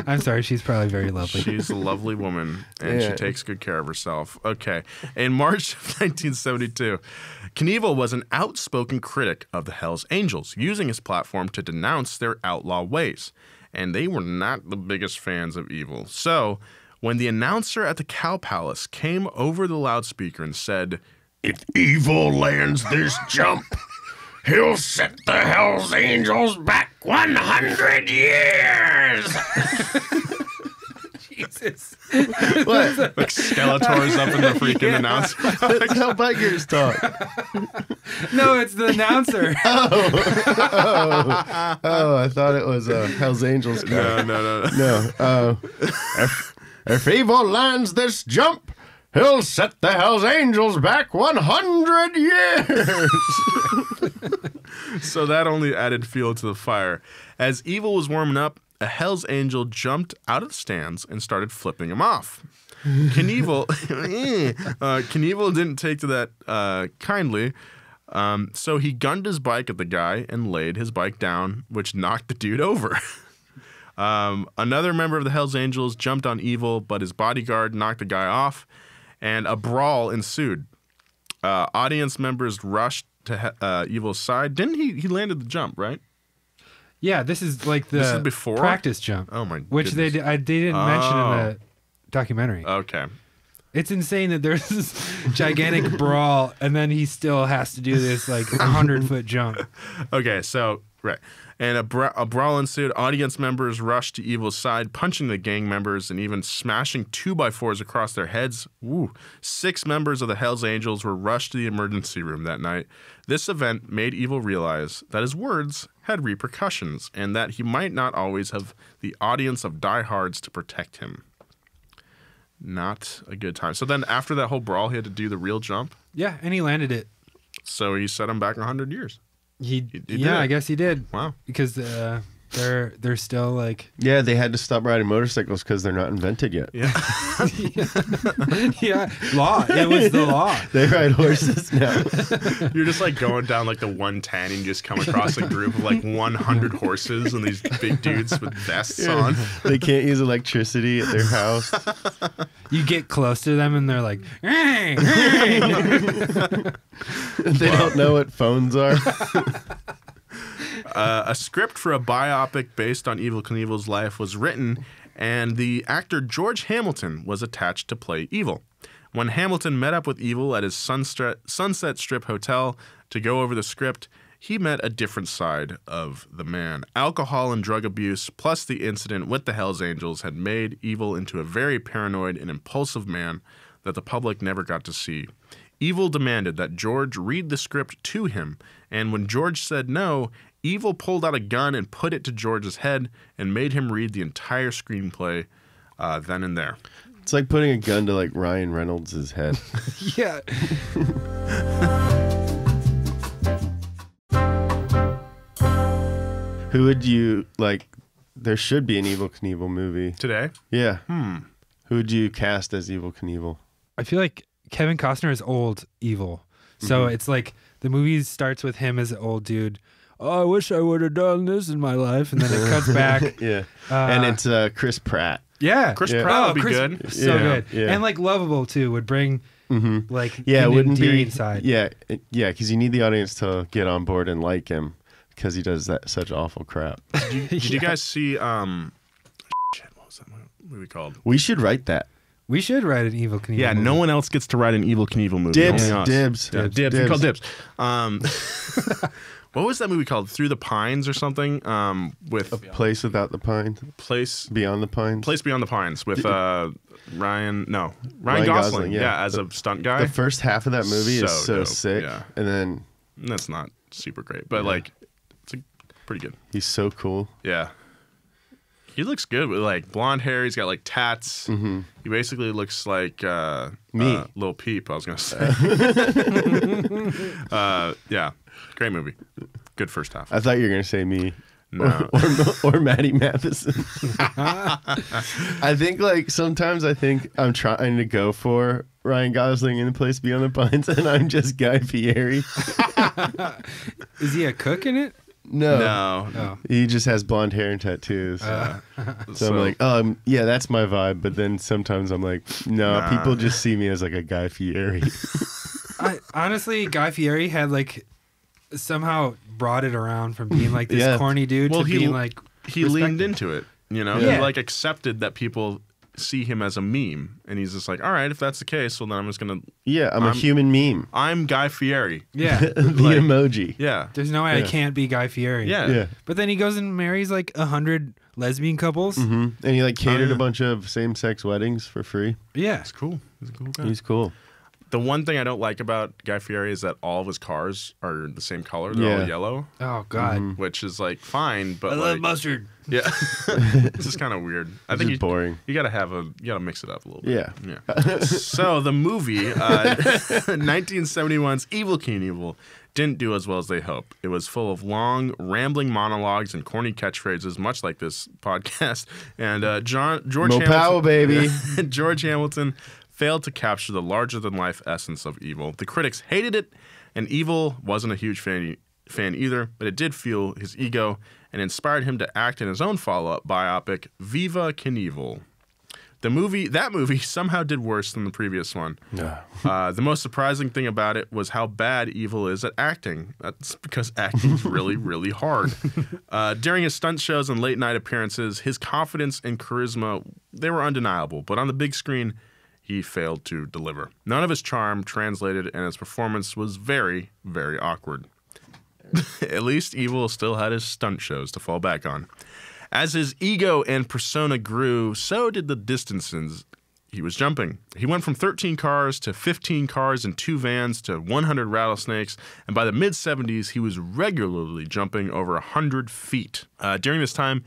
I'm sorry, she's probably very lovely. She's a lovely woman, and she Yeah. takes good care of herself. Okay. In March of 1972, Knievel was an outspoken critic of the Hells Angels, using his platform to denounce their outlaw ways. And they were not the biggest fans of Evil. So, when the announcer at the Cow Palace came over the loudspeaker and said, If Evil lands this jump, he'll set the Hells Angels back 100 years. Jesus. What? like Skeletor's up in the freaking announcer. That's how bikers talk. No, it's the announcer. Oh, I thought it was Hell's Angels guy. No. No. If Evil lands this jump, he'll set the Hell's Angels back 100 years. So that only added fuel to the fire. As Evil was warming up, a Hell's Angel jumped out of the stands and started flipping him off. Knievel didn't take to that kindly, so he gunned his bike at the guy and laid his bike down, which knocked the dude over. Another member of the Hells Angels jumped on Evil, but his bodyguard knocked the guy off, and a brawl ensued. Audience members rushed to Evil's side. Didn't he landed the jump, right? Yeah, this is like the This is before? practice jump. Oh my Which goodness. they didn't mention in the documentary. Okay. It's insane that there's this gigantic brawl, and then he still has to do this like 100-foot jump. Okay, so, right. And a brawl ensued. Audience members rushed to Evil's side, punching the gang members and even smashing 2x4s across their heads. Woo. 6 members of the Hells Angels were rushed to the emergency room that night. This event made Evil realize that his words had repercussions and that he might not always have the audience of diehards to protect him. Not a good time. So then after that whole brawl, he had to do the real jump. Yeah, and he landed it. So he set him back 100 years. He did yeah, it. I guess he did. Wow. Because they're still like Yeah, they had to stop riding motorcycles because they're not invented yet. Yeah. yeah, law. It was the law. They ride horses now. You're just like going down like the 110 and you just come across a group of like 100 horses and these big dudes with vests on. They can't use electricity at their house. You get close to them and they're like, "Hey, hey." They don't know what phones are. A script for a biopic based on Evel Knievel's life was written, and the actor George Hamilton was attached to play Evil. When Hamilton met up with Evil at his Sunset Strip hotel to go over the script, he met a different side of the man. Alcohol and drug abuse, plus the incident with the Hells Angels, had made Evil into a very paranoid and impulsive man that the public never got to see. Evil demanded that George read the script to him, and when George said no, Evil pulled out a gun and put it to George's head and made him read the entire screenplay then and there. It's like putting a gun to like Ryan Reynolds' head. Yeah. Who would you like? There should be an Evel Knievel movie. Today? Yeah. Who would you cast as Evel Knievel? I feel like Kevin Costner is old evil. So it's like the movie starts with him as an old dude. Oh, I wish I would have done this in my life. And then it cuts back. Yeah. And it's Chris Pratt. Yeah. Chris Yeah. Pratt would be Chris- good. So Yeah, good. yeah. And like lovable too would bring like Yeah, it an wouldn't be. endearing side. Yeah, because you need the audience to get on board and like him because he does that such awful crap. Did you guys see movie called? We should write that. We should write an Evil Knievel. Yeah, movie. no one else gets to write an Evil Knievel movie. Dibs, only us. dibs, Yeah, dibs, dibs. We dibs. call dibs. What was that movie called? Through the Pines or something? With Place without the pines. Place Beyond the pines. Place Beyond the Pines with Ryan Ryan Gosling. Gosling, yeah. As a stunt guy. The first half of that movie is So so dope, sick. yeah. And then That's not super great, but like it's pretty good. he's so cool. Yeah. He looks good with like blonde hair. He's got like tats. Mm-hmm. He basically looks like Me. Lil Peep, I was going to say. Yeah. Great movie. Good first half. I thought you were going to say me. No. Or Maddie Matheson. I think like sometimes I think I'm trying to go for Ryan Gosling in the Place Beyond the Pines, and I'm just Guy Fieri. Is he a cook in it? No, No. Oh. he just has blonde hair and tattoos. So I'm like, yeah, that's my vibe. But then sometimes I'm like, no, Nah. people just see me as like a Guy Fieri. Honestly, Guy Fieri had like somehow brought it around from being like this Yeah. corny dude Well, to he- being like he leaned respected. into it. You know, Yeah. he like accepted that people see him as a meme, and he's just like, all right, if that's the case, well then I'm just gonna. Yeah, I'm a human meme. I'm Guy Fieri. Yeah. The Like- emoji. Yeah. There's no way I can't be Guy Fieri. Yeah. Yeah. But then he goes and marries like 100 lesbian couples. Hmm. And he like catered yeah. a bunch of same-sex weddings for free. Yeah. It's cool. He's a cool guy. He's cool. The one thing I don't like about Guy Fieri is that all of his cars are the same color. They're all Yeah. yellow, Oh God. which is like fine, but I like, love mustard. yeah, it's just kind of weird. I It's think just boring. you gotta mix it up a little bit. Yeah. Yeah. So the movie, 1971's Evil Knievel, didn't do as well as they hoped. It was full of long, rambling monologues and corny catchphrases, much like this podcast. And George Mo Pow, baby. George Hamilton failed to capture the larger-than-life essence of Evil. The critics hated it, and Evil wasn't a huge fan either, but it did fuel his ego and inspired him to act in his own follow-up biopic, Viva Knievel. That movie somehow did worse than the previous one. The most surprising thing about it was how bad Evil is at acting. That's because acting is really, really hard. During his stunt shows and late-night appearances, his confidence and charisma, they were undeniable. But on the big screen, he failed to deliver. None of his charm translated, and his performance was very, very awkward. At least Evil still had his stunt shows to fall back on. As his ego and persona grew, so did the distances he was jumping. He went from 13 cars to 15 cars and 2 vans to 100 rattlesnakes, and by the mid-70s, he was regularly jumping over 100 feet. During this time,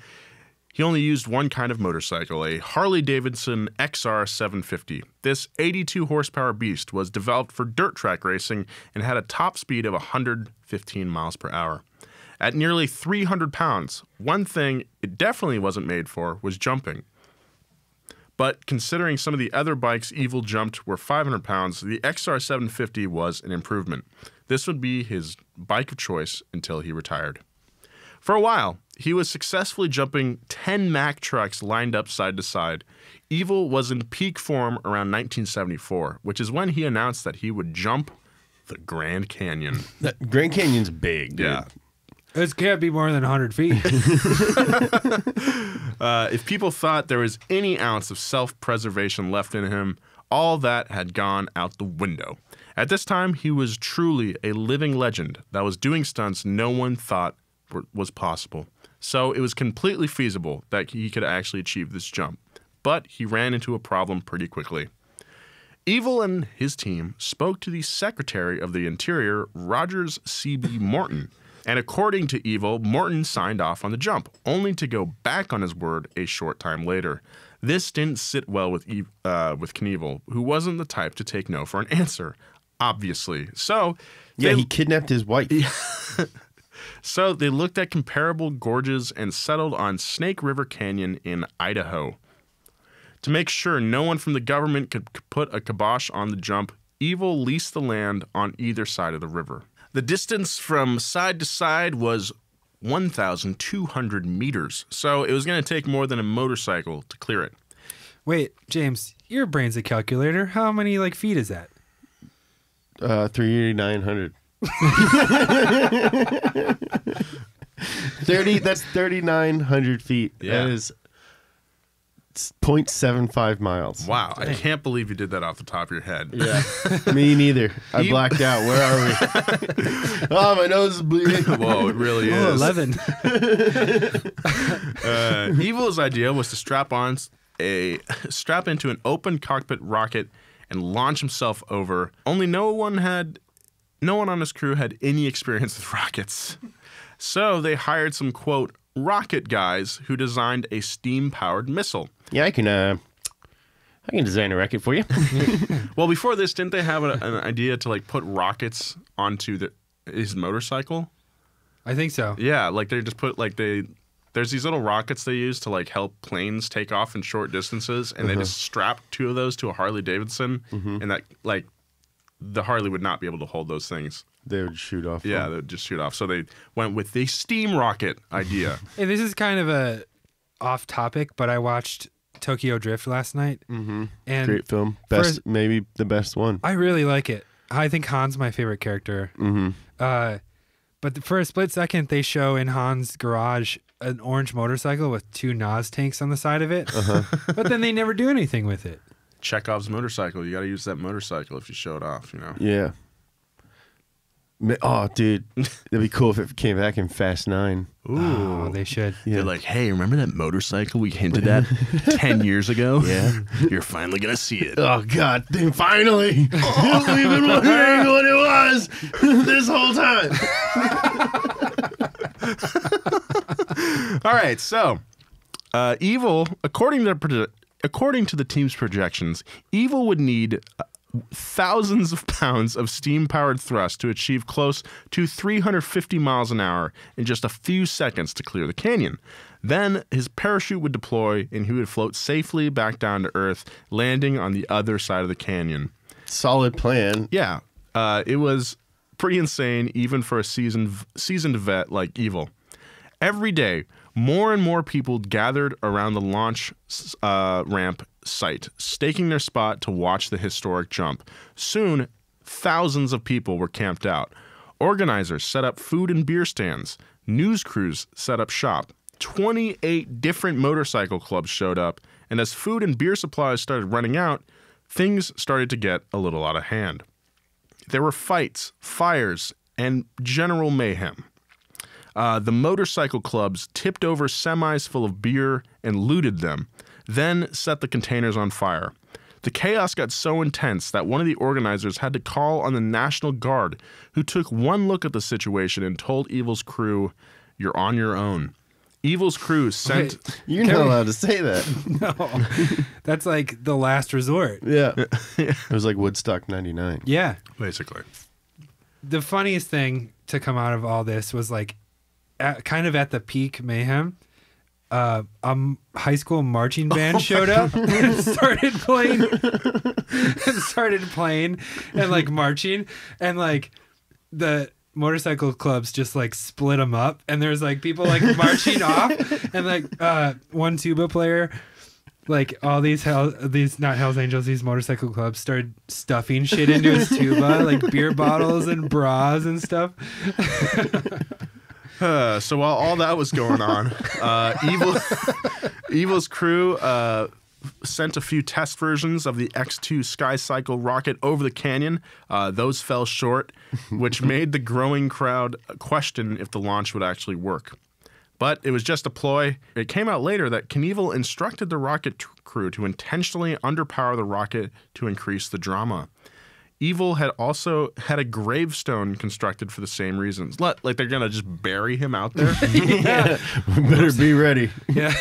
he only used one kind of motorcycle, a Harley-Davidson XR 750. This 82-horsepower beast was developed for dirt track racing and had a top speed of 115 miles per hour. At nearly 300 pounds, one thing it definitely wasn't made for was jumping. But considering some of the other bikes Evil jumped were 500 pounds, the XR 750 was an improvement. This would be his bike of choice until he retired. For a while, he was successfully jumping 10 Mack trucks lined up side to side. Evil was in peak form around 1974, which is when he announced that he would jump the Grand Canyon. That Grand Canyon's big, dude. Yeah. This can't be more than 100 feet. If people thought there was any ounce of self-preservation left in him, all that had gone out the window. At this time, he was truly a living legend that was doing stunts no one thought was possible. So it was completely feasible that he could actually achieve this jump. But he ran into a problem pretty quickly. Evil and his team spoke to the Secretary of the Interior, Rogers C.B. Morton. And according to Evil, Morton signed off on the jump, only to go back on his word a short time later. This didn't sit well with Knievel, who wasn't the type to take no for an answer, obviously. So Yeah, he kidnapped his wife. So they looked at comparable gorges and settled on Snake River Canyon in Idaho. To make sure no one from the government could put a kibosh on the jump, Evil leased the land on either side of the river. The distance from side to side was 1,200 meters, so it was going to take more than a motorcycle to clear it. Wait, James, your brain's a calculator. How many feet is that? 3,900. 30. That's 3,900 feet. Yeah. That is 0.75 miles. Wow, I can't believe you did that off the top of your head. Yeah. Me neither. I blacked out. Where are we? Oh, my nose is bleeding. Whoa, it really Oh, is. 11. Evil's idea was to strap into an open cockpit rocket and launch himself over. Only no one on his crew had any experience with rockets. So they hired some, quote, rocket guys who designed a steam-powered missile. Yeah, I can design a rocket for you. Well, before this, didn't they have an idea to, like, put rockets onto his motorcycle? I think so. Yeah, like they just put, like, there's these little rockets they use to, like, help planes take off in short distances, and they just strap 2 of those to a Harley Davidson, and that, like, the Harley would not be able to hold those things. They would shoot off. Yeah, they would just shoot off. So they went with the steam rocket idea. Hey, this is kind of a off topic, but I watched Tokyo Drift last night. Mm-hmm. And Great film. Best, maybe the best one. I really like it. I think Han's my favorite character. Mm-hmm. But for a split second, they show in Han's garage an orange motorcycle with 2 Nas tanks on the side of it. But then they never do anything with it. Chekhov's motorcycle. You got to use that motorcycle if you show it off, you know? Yeah. Oh, dude. That'd be cool if it came back in Fast 9. Oh, they should. They're like, hey, remember that motorcycle we hinted at 10 years ago? Yeah. You're finally going to see it. Oh, God. Finally. We've been wondering what it was this whole time. All right, so Evil, according to the team's projections, Evil would need thousands of pounds of steam-powered thrust to achieve close to 350 miles an hour in just a few seconds to clear the canyon. Then his parachute would deploy, and he would float safely back down to Earth, landing on the other side of the canyon. Solid plan. Yeah, it was pretty insane, even for a seasoned vet like Evil. Every day, more and more people gathered around the launch ramp site, staking their spot to watch the historic jump. Soon, thousands of people were camped out. Organizers set up food and beer stands. News crews set up shop. 28 different motorcycle clubs showed up, and as food and beer supplies started running out, things started to get a little out of hand. There were fights, fires, and general mayhem. The motorcycle clubs tipped over semis full of beer and looted them, then set the containers on fire. The chaos got so intense that one of the organizers had to call on the National Guard, who took one look at the situation and told Evil's crew, "You're on your own." Evil's crew sent... Wait, You're not allowed to say that. No, that's like the last resort. Yeah. It was like Woodstock 99. Yeah. Basically. The funniest thing to come out of all this was like kind of at the peak mayhem. A high school marching band showed up and started playing and like marching, and like the motorcycle clubs just like split them up, and there's like people like marching off, and like one tuba player, like all these not Hells Angels, these motorcycle clubs started stuffing shit into his tuba, like beer bottles and bras and stuff. So while all that was going on, Evil's crew sent a few test versions of the X2 SkyCycle rocket over the canyon. Those fell short, which made the growing crowd question if the launch would actually work. But it was just a ploy. It came out later that Knievel instructed the rocket crew to intentionally underpower the rocket to increase the drama. Evil had also had a gravestone constructed for the same reasons. Like they're going to just bury him out there. Yeah. Better be ready. Yeah.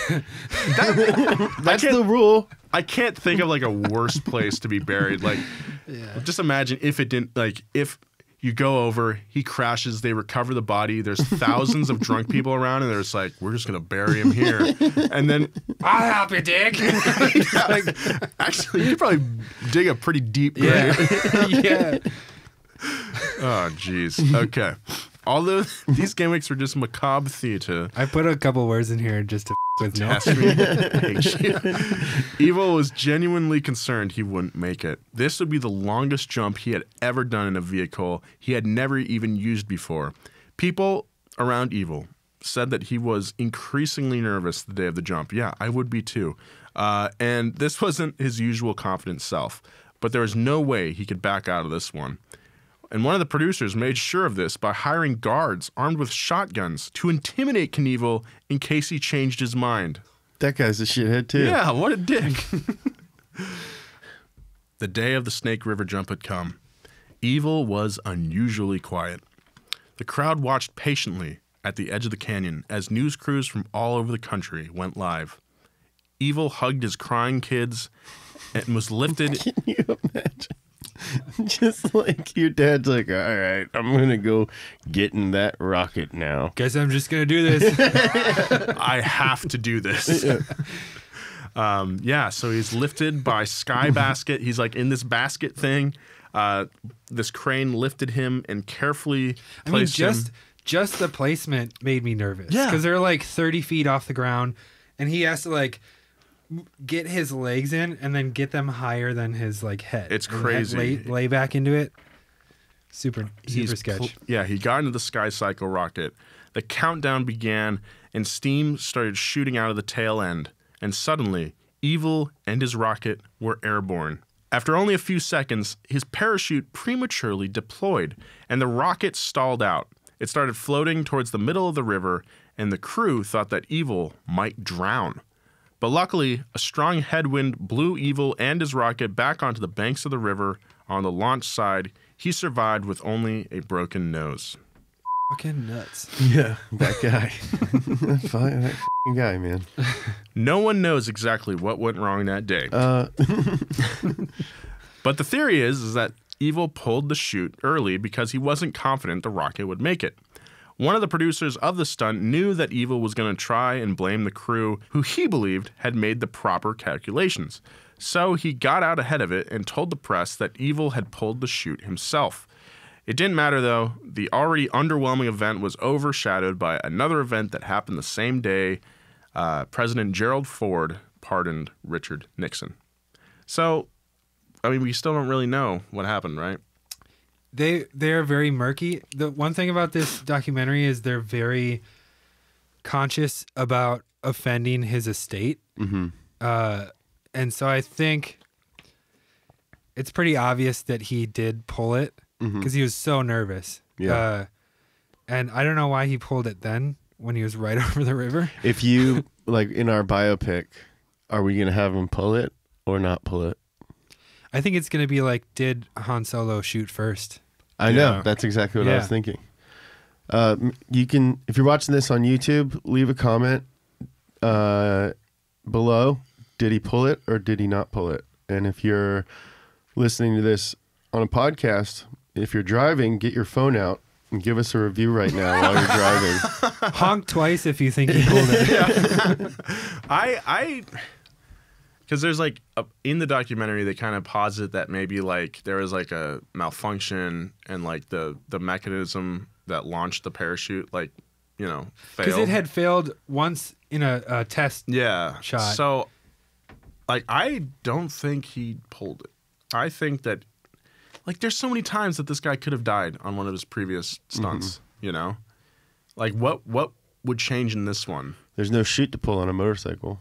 That's the rule. I can't think of like a worse place to be buried. Like, just imagine if it didn't, like, if you go over, he crashes, they recover the body, there's thousands of drunk people around, and there's like, we're just going to bury him here. And then, I'll help you dig. like, actually, you could probably dig a pretty deep grave. Yeah. Oh, jeez. Okay. Although these gimmicks were just macabre theater. I put a couple words in here just to with no. Test me. Hate you. Evil was genuinely concerned he wouldn't make it. This would be the longest jump he had ever done in a vehicle he had never even used before. People around Evil said that he was increasingly nervous the day of the jump. Yeah, I would be too. And this wasn't his usual confident self, but there was no way he could back out of this one. And one of the producers made sure of this by hiring guards armed with shotguns to intimidate Knievel in case he changed his mind. That guy's a shithead too. Yeah, what a dick. The day of the Snake River jump had come. Evil was unusually quiet. The crowd watched patiently at the edge of the canyon as news crews from all over the country went live. Evil hugged his crying kids and was lifted. Can you imagine? Just like your dad's like, all right, I'm going to go get in that rocket now. Guess I'm just going to do this. I have to do this. So he's lifted by Sky Basket. He's like in this basket thing. This crane lifted him and carefully placed him. Just the placement made me nervous. Yeah. Because they're like 30 feet off the ground, and he has to like get his legs in and then get them higher than his like head. It's And crazy. Lay back into it. Super sketch. He got into the Sky Cycle rocket. The countdown began, and steam started shooting out of the tail end. And suddenly, Evil and his rocket were airborne. After only a few seconds, his parachute prematurely deployed, and the rocket stalled out. It started floating towards the middle of the river, and the crew thought that Evil might drown. But luckily, a strong headwind blew Evil and his rocket back onto the banks of the river. On the launch side, he survived with only a broken nose. Fucking nuts. Yeah, that guy. that fucking guy, man. No one knows exactly what went wrong that day. But the theory is that Evil pulled the chute early because he wasn't confident the rocket would make it. One of the producers of the stunt knew that Evil was going to try and blame the crew, who he believed had made the proper calculations. So he got out ahead of it and told the press that Evil had pulled the chute himself. It didn't matter, though. The already underwhelming event was overshadowed by another event that happened the same day. President Gerald Ford pardoned Richard Nixon. So, I mean, we still don't really know what happened, right? They're very murky. The one thing about this documentary is they're very conscious about offending his estate. Mm-hmm. And so I think it's pretty obvious that he did pull it because he was so nervous. Yeah. And I don't know why he pulled it then when he was right over the river. If you, like in our biopic, are we going to have him pull it or not pull it? I think it's going to be like, did Han Solo shoot first? I know. That's exactly what I was thinking. You can, if you're watching this on YouTube, leave a comment below. Did he pull it or did he not pull it? And if you're listening to this on a podcast, if you're driving, get your phone out and give us a review right now while you're driving. Honk twice if you think he pulled it. Because there's like in the documentary they kind of posit that maybe like there was like a malfunction and like the mechanism that launched the parachute failed. Because it had failed once in a test shot. So like I don't think he pulled it. I think that like there's so many times that this guy could have died on one of his previous stunts, Like what would change in this one? There's no chute to pull on a motorcycle.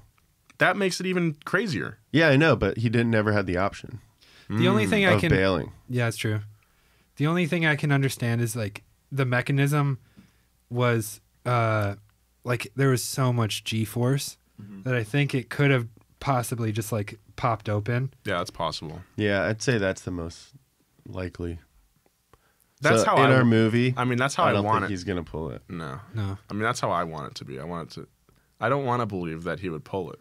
That makes it even crazier. Yeah, I know, but he never had the option The only thing I of can bailing. Yeah, it's true. The only thing I can understand is like the mechanism was like there was so much G-force that I think it could have possibly just like popped open. Yeah, it's possible. Yeah, I'd say that's the most likely. That's So how in I our would- movie. I mean, that's how I I don't want think it. he's gonna pull it. No. No. I mean, that's how I want it to be. I don't want to believe that he would pull it.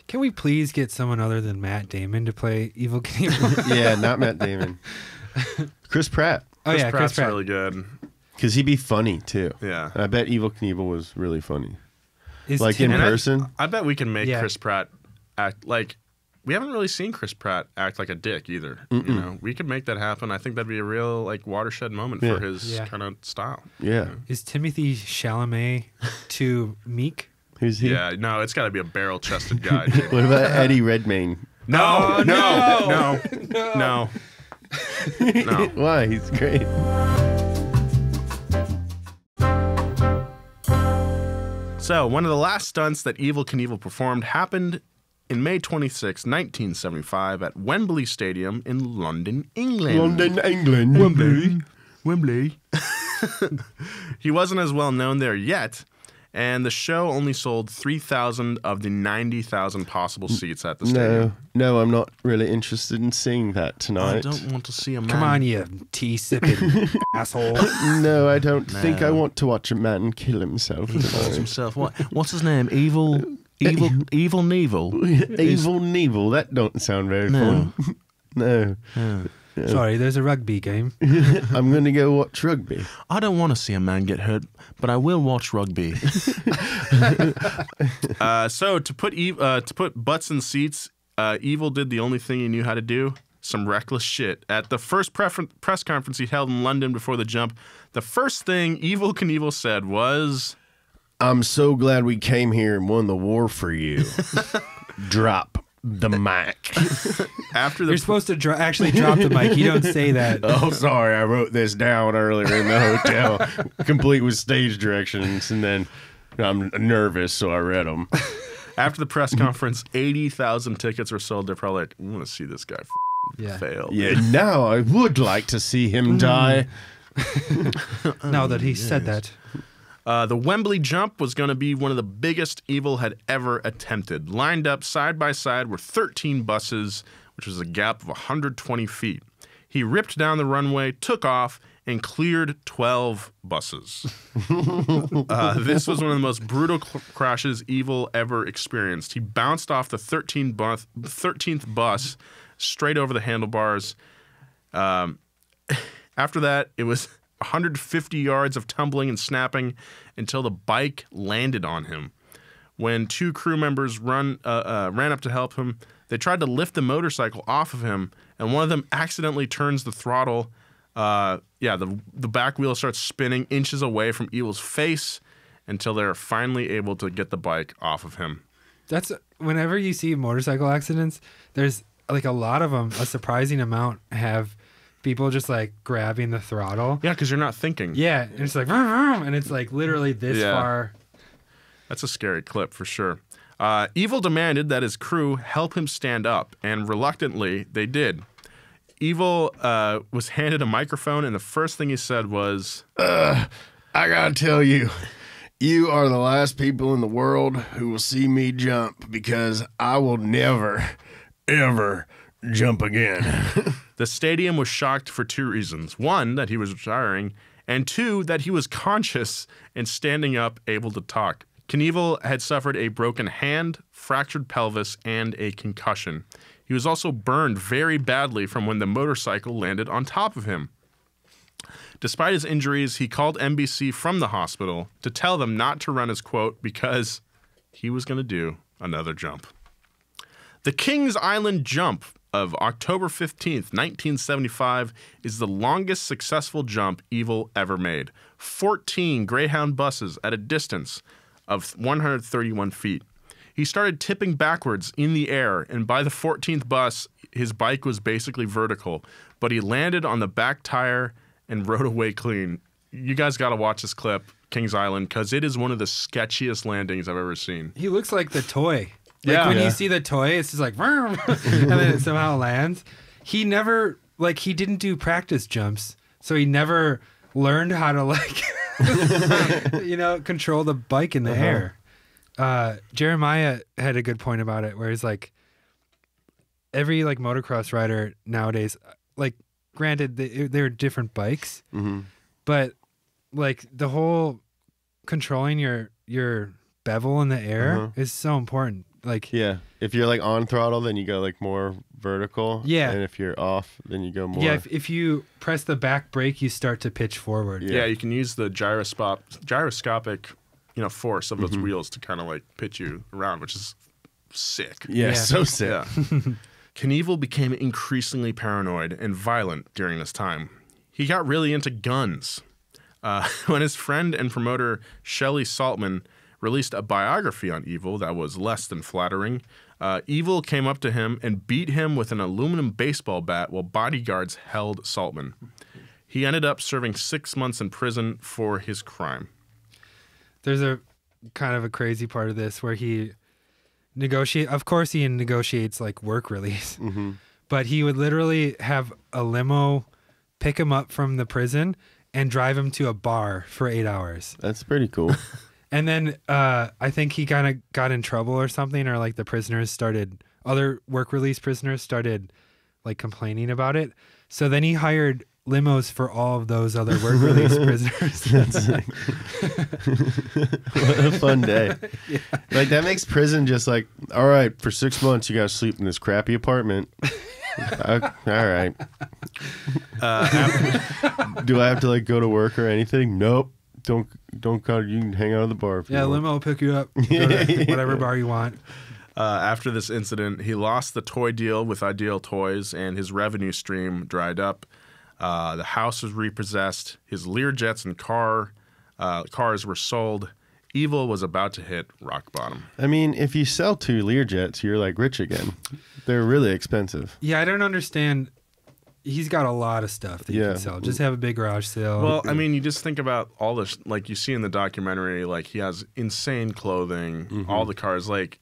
Can we please get someone other than Matt Damon to play Evil Knievel? Yeah, not Matt Damon. Chris Pratt, Oh yeah, Chris Pratt's Pratt. really good. because he'd be funny too. Yeah. And I bet Evil Knievel was really funny. Is Like in Tim- And person. I bet we can make Yeah. Chris Pratt act like. We haven't really seen Chris Pratt act like a dick either. We could make that happen. I think that'd be a real like watershed moment Yeah. for his Yeah. kind of style. Yeah. Is Timothy Chalamet too meek? Who's he? Yeah, no, it's got to be a barrel-chested guy. Dude. What about Eddie Redmayne? No, no, no. Why? He's great. So, one of the last stunts that Evel Knievel performed happened in May 26, 1975, at Wembley Stadium in London, England. London, England. Wembley. He wasn't as well known there yet, and the show only sold 3,000 of the 90,000 possible seats at the stadium. No, I'm not really interested in seeing that tonight. I don't want to see a man. Come on, you tea sipping asshole. No, I don't think I want to watch a man kill himself. Calls himself. What's his name? Evil Neville. Evil Neville. That don't sound very fun. No. Sorry, there's a rugby game. I'm going to go watch rugby. I don't want to see a man get hurt, but I will watch rugby. So to put butts in seats, Evil did the only thing he knew how to do. Some reckless shit. At the first press conference he held in London before the jump, the first thing Evel Knievel said was, I'm so glad we came here and won the war for you. Drop the mic. After the You're supposed to actually drop the mic. You don't say that. Oh, sorry. I wrote this down earlier in the hotel, complete with stage directions, and then I'm nervous, so I read them. After the press conference, 80,000 tickets were sold. They're probably like, we want to see this guy fail. Yeah, now I would like to see him die. Now that he said that. The Wembley jump was going to be one of the biggest Evil had ever attempted. Lined up side by side were 13 buses, which was a gap of 120 feet. He ripped down the runway, took off, and cleared 12 buses. This was one of the most brutal crashes Evil ever experienced. He bounced off the 13th bus straight over the handlebars. After that, it was 150 yards of tumbling and snapping until the bike landed on him. When two crew members ran up to help him, they tried to lift the motorcycle off of him, and one of them accidentally turns the throttle. The back wheel starts spinning inches away from Evil's face until they're finally able to get the bike off of him. That's whenever you see motorcycle accidents, there's like a lot of them, a surprising amount have people just like grabbing the throttle. Yeah, because you're not thinking. Yeah, and it's like, vroom, vroom, and it's like literally this far. That's a scary clip for sure. Evil demanded that his crew help him stand up, and reluctantly, they did. Evil was handed a microphone, and the first thing he said was, I gotta tell you, you are the last people in the world who will see me jump because I will never, ever jump again. The stadium was shocked for two reasons. One, that he was retiring, and two, that he was conscious and standing up, able to talk. Knievel had suffered a broken hand, fractured pelvis, and a concussion. He was also burned very badly from when the motorcycle landed on top of him. Despite his injuries, he called NBC from the hospital to tell them not to run his quote because he was going to do another jump. The Kings Island jump of October 15th, 1975 is the longest successful jump Evil ever made. 14 Greyhound buses at a distance of 131 feet. He started tipping backwards in the air, and by the 14th bus, his bike was basically vertical, but he landed on the back tire and rode away clean. You guys got to watch this clip, Kings Island, because it is one of the sketchiest landings I've ever seen. He looks like the toy. Like when you see the toy, it's just like, vroom, and then it somehow lands. He never, like, he didn't do practice jumps, so he never learned how to, like, control the bike in the air. Jeremiah had a good point about it, where he's like, every like motocross rider nowadays, like, granted they're different bikes, but like the whole controlling your bevel in the air is so important. Like, yeah, if you're like on throttle, then you go like more vertical. Yeah, and if you're off, then you go more. Yeah, if you press the back brake, you start to pitch forward. Yeah, you can use the gyroscopic, force of those wheels to kind of like pitch you around, which is sick. Yeah, so sick. Yeah. Knievel became increasingly paranoid and violent during this time. He got really into guns. When his friend and promoter Shelley Saltman released a biography on Evil that was less than flattering, Evil came up to him and beat him with an aluminum baseball bat while bodyguards held Saltman. He ended up serving 6 months in prison for his crime. There's a kind of a crazy part of this where he negotiate. Of course, he negotiates like work release, Mm-hmm. but he would literally have a limo pick him up from the prison and drive him to a bar for 8 hours. That's pretty cool. And then I think he kind of got in trouble or something, or like the prisoners started, other work release prisoners started like complaining about it. So then he hired limos for all of those other work release prisoners. That's like, what a fun day. Like that makes prison just like, all right, for 6 months you gotta sleep in this crappy apartment. All right. Do I have to like go to work or anything? Nope. Don't go. You can hang out at the bar. If you Yeah, want. limo will pick you up. Go to whatever bar you want. After this incident, he lost the toy deal with Ideal Toys, and his revenue stream dried up. The house was repossessed. His Learjets and cars were sold. Evil was about to hit rock bottom. I mean, if you sell 2 Learjets, you're like rich again. They're really expensive. Yeah, I don't understand. He's got a lot of stuff that you Yeah. can sell. Just have a big garage sale. Well, I mean, you just think about all this, like you see in the documentary, like he has insane clothing, all the cars, like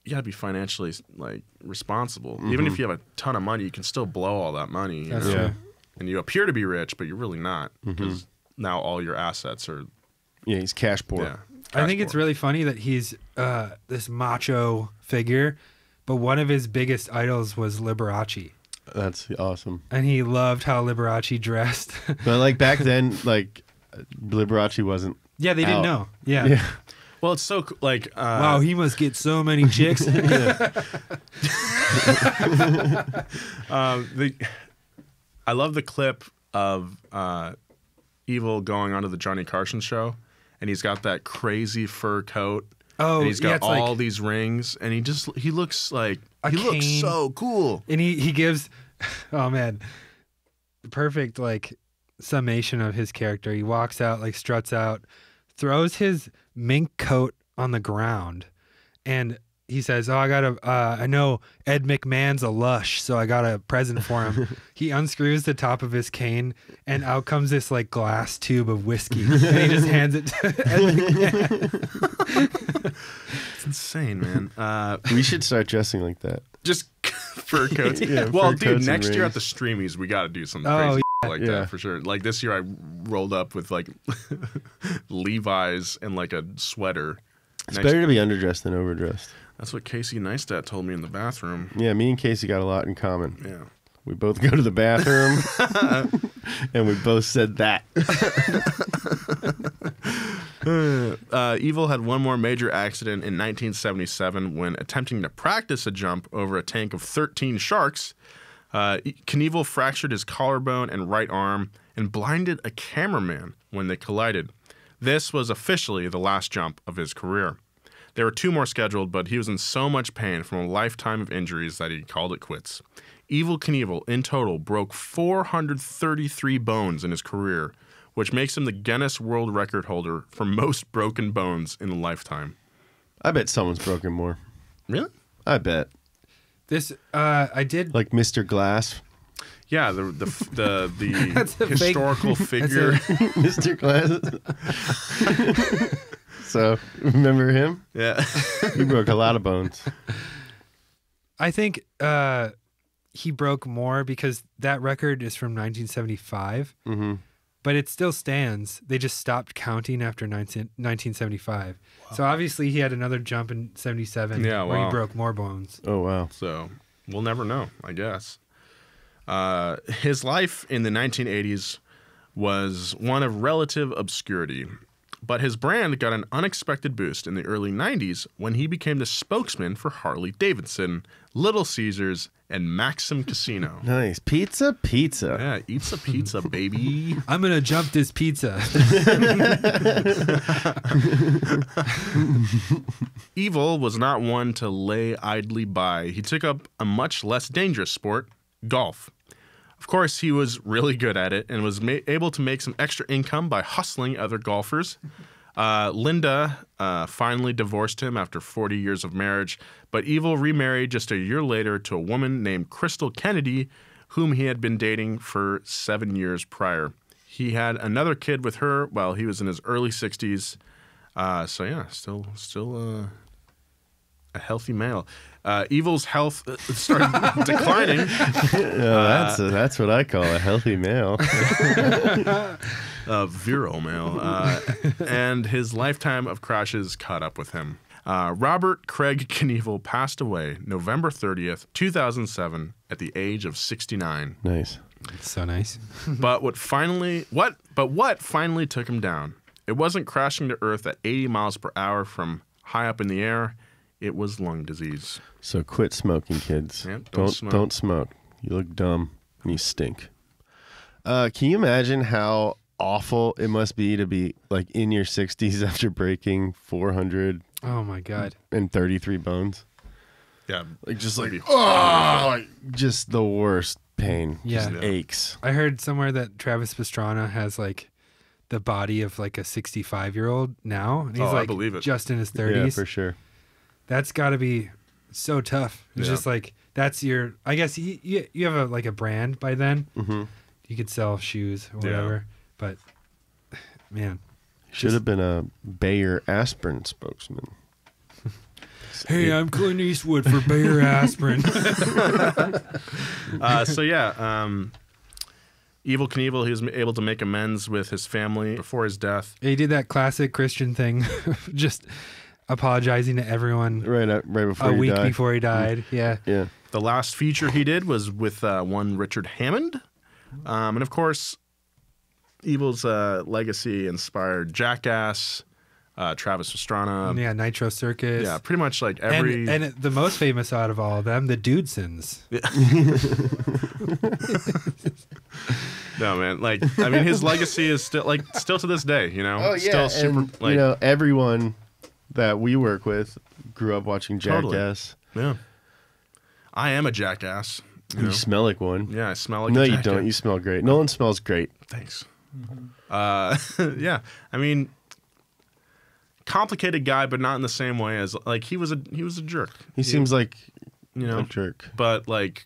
you gotta be financially like responsible. Even if you have a ton of money, you can still blow all that money. You That's know? true. Yeah. And you appear to be rich, but you're really not because now all your assets are, Yeah, he's cash poor. yeah. I think it's cash really funny that he's this macho figure, but one of his biggest idols was Liberace. That's awesome. And he loved how Liberace dressed. But like back then, like Liberace wasn't. Yeah, they didn't Out. know. Yeah. Yeah. poor. Well, it's so like Wow, he must get so many chicks. I love the clip of Evil going onto the Johnny Carson show, and he's got that crazy fur coat. Oh, and he's yeah, got it's all like these rings, and he looks like A he looks cane. so cool. and he gives, oh man, the perfect like summation of his character. He walks out, like struts out, throws his mink coat on the ground, and he says, "Oh, I know Ed McMahon's a lush, so I got a present for him." He unscrews the top of his cane, and out comes this like glass tube of whiskey, and he just hands it to Ed McMahon. It's insane, man. We should start dressing like that. Just fur coats. Yeah, well, fur dude, coats and next year at rings. the Streamies, we got to do something Oh, crazy like Yeah. that for sure. Like this year, I rolled up with like Levi's and like a sweater. It's better to be underdressed than overdressed. That's what Casey Neistat told me in the bathroom. Yeah, me and Casey got a lot in common. Yeah. We both go to the bathroom, and we both said that. Evil had one more major accident in 1977 when attempting to practice a jump over a tank of 13 sharks. Knievel fractured his collarbone and right arm and blinded a cameraman when they collided. This was officially the last jump of his career. There were 2 more scheduled, but he was in so much pain from a lifetime of injuries that he called it quits. Evel Knievel, in total, broke 433 bones in his career, which makes him the Guinness World Record holder for most broken bones in a lifetime. I bet someone's broken more. Really? I bet. This I did. Like Mr. Glass. Yeah, the That's a fake- historical figure. Mr. Glass. So, remember him? Yeah. He broke a lot of bones. I think he broke more because that record is from 1975, Mm-hmm. but it still stands. They just stopped counting after 1975. So obviously he had another jump in 77 Yeah, where wow. he broke more bones. Oh, wow. So we'll never know, I guess. His life in the 1980s was one of relative obscurity, but his brand got an unexpected boost in the early 90s when he became the spokesman for Harley Davidson, Little Caesars, and Maxim Casino. Nice. Pizza? Pizza. Yeah, eats a pizza, baby. I'm going to jump this pizza. Evil was not one to lay idly by. He took up a much less dangerous sport, golf. Of course, he was really good at it and was able to make some extra income by hustling other golfers. Linda finally divorced him after 40 years of marriage, but Evil remarried just a year later to a woman named Crystal Kennedy, whom he had been dating for 7 years prior. He had another kid with her while he was in his early 60s. So yeah, still a healthy male. Evil's health started declining. That's what I call a healthy male. A virile male. And his lifetime of crashes caught up with him. Robert Craig Knievel passed away November 30th, 2007 at the age of 69. Nice. It's so nice. But what finally took him down? It wasn't crashing to earth at 80 miles per hour from high up in the air. It was lung disease. So quit smoking, kids. Yep, Don't smoke. You look dumb and you stink. Can you imagine how awful it must be to be like in your 60s after breaking 433 Oh my God. bones? Yeah, Like just like Maybe. just the worst pain. Yeah. Just aches. I heard somewhere that Travis Pastrana has like the body of like a 65-year-old now. And he's I like believe it. just in his 30s. Yeah, for sure. That's got to be so tough. It's Yeah. just like, that's your, I guess you have a brand by then. Mm-hmm. You could sell shoes or Yeah. whatever. But man. Should have been a Bayer aspirin spokesman. Hey, I'm Clint Eastwood for Bayer Aspirin. So yeah, Evil Knievel, he was able to make amends with his family before his death. He did that classic Christian thing, just apologizing to everyone Right before a he week died. before he died. Yeah. Yeah. The last feature he did was with one Richard Hammond. And of course, Evil's legacy inspired Jackass, Travis Pastrana. Yeah, Nitro Circus. Yeah, pretty much like every... And the most famous out of all of them, the Dudesons. No, man. Like, I mean, his legacy is still to this day, you know? Oh yeah, Still super, and, like, you know, everyone that we work with grew up watching Totally. Jackass. yeah. I am a jackass. You You know? smell like one. Yeah, I smell like No, a you jackass. don't. You smell great. Nolan smells great. Thanks. Yeah, I mean, complicated guy, but not in the same way as like he was a jerk. He seems like You know, a jerk. but like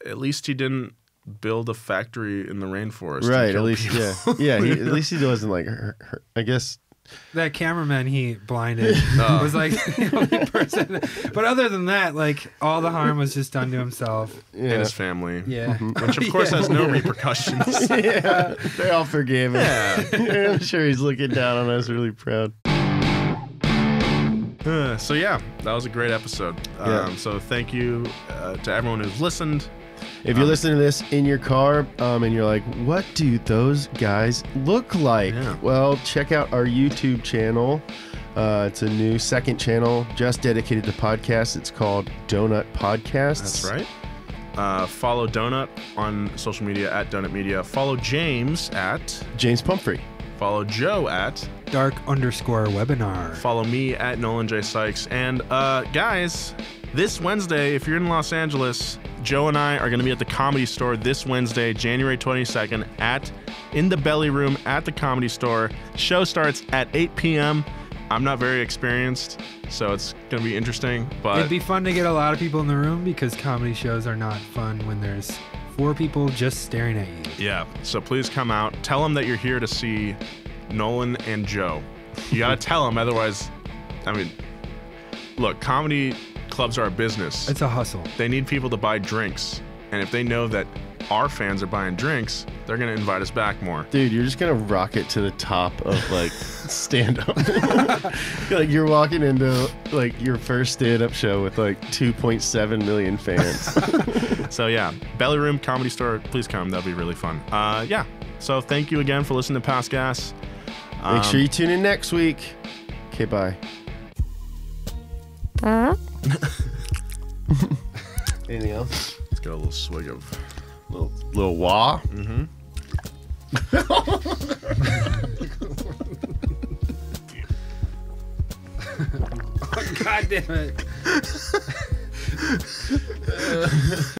at least he didn't build a factory in the rainforest. and Right. At kill least, people. yeah. Yeah. At least he wasn't like, I guess. That cameraman he blinded was like the only person. But other than that, like all the harm was just done to himself. And Yeah. his family. Yeah. Which of course has no repercussions. Yeah. They all forgave him. Yeah. I'm sure he's looking down on us really proud. So yeah, that was a great episode. Yeah. So thank you to everyone who's listened. If you're listening to this in your car and you're like, what do those guys look like? Yeah. Well, check out our YouTube channel. It's a new second channel just dedicated to podcasts. It's called Donut Podcasts. That's right. Follow Donut on social media at Donut Media. Follow James at. James Pumphrey. Follow Joe at. Dark_webinar. Follow me at Nolan J. Sykes. And guys, this Wednesday, if you're in Los Angeles, Joe and I are going to be at the Comedy Store this Wednesday, January 22nd, in the Belly Room at the Comedy Store. Show starts at 8 p.m. I'm not very experienced, so it's going to be interesting. But It'd be fun to get a lot of people in the room because comedy shows are not fun when there's 4 people just staring at you. yeah, so please come out. Tell them that you're here to see Nolan and Joe. You got to tell them, otherwise, I mean, look, comedy clubs are a business. It's a hustle. They need people to buy drinks. And if they know that our fans are buying drinks, they're going to invite us back more. Dude, you're just going to rocket to the top of like stand up. Like you're walking into like your first stand up show with like 2.7 million fans. So yeah, Belly Room Comedy Store, please come. That'll be really fun. Yeah. So thank you again for listening to Pass Gas. Make sure you tune in next week. Okay, bye. Anything else? Let's get a little swig of. Little wah. God damn it.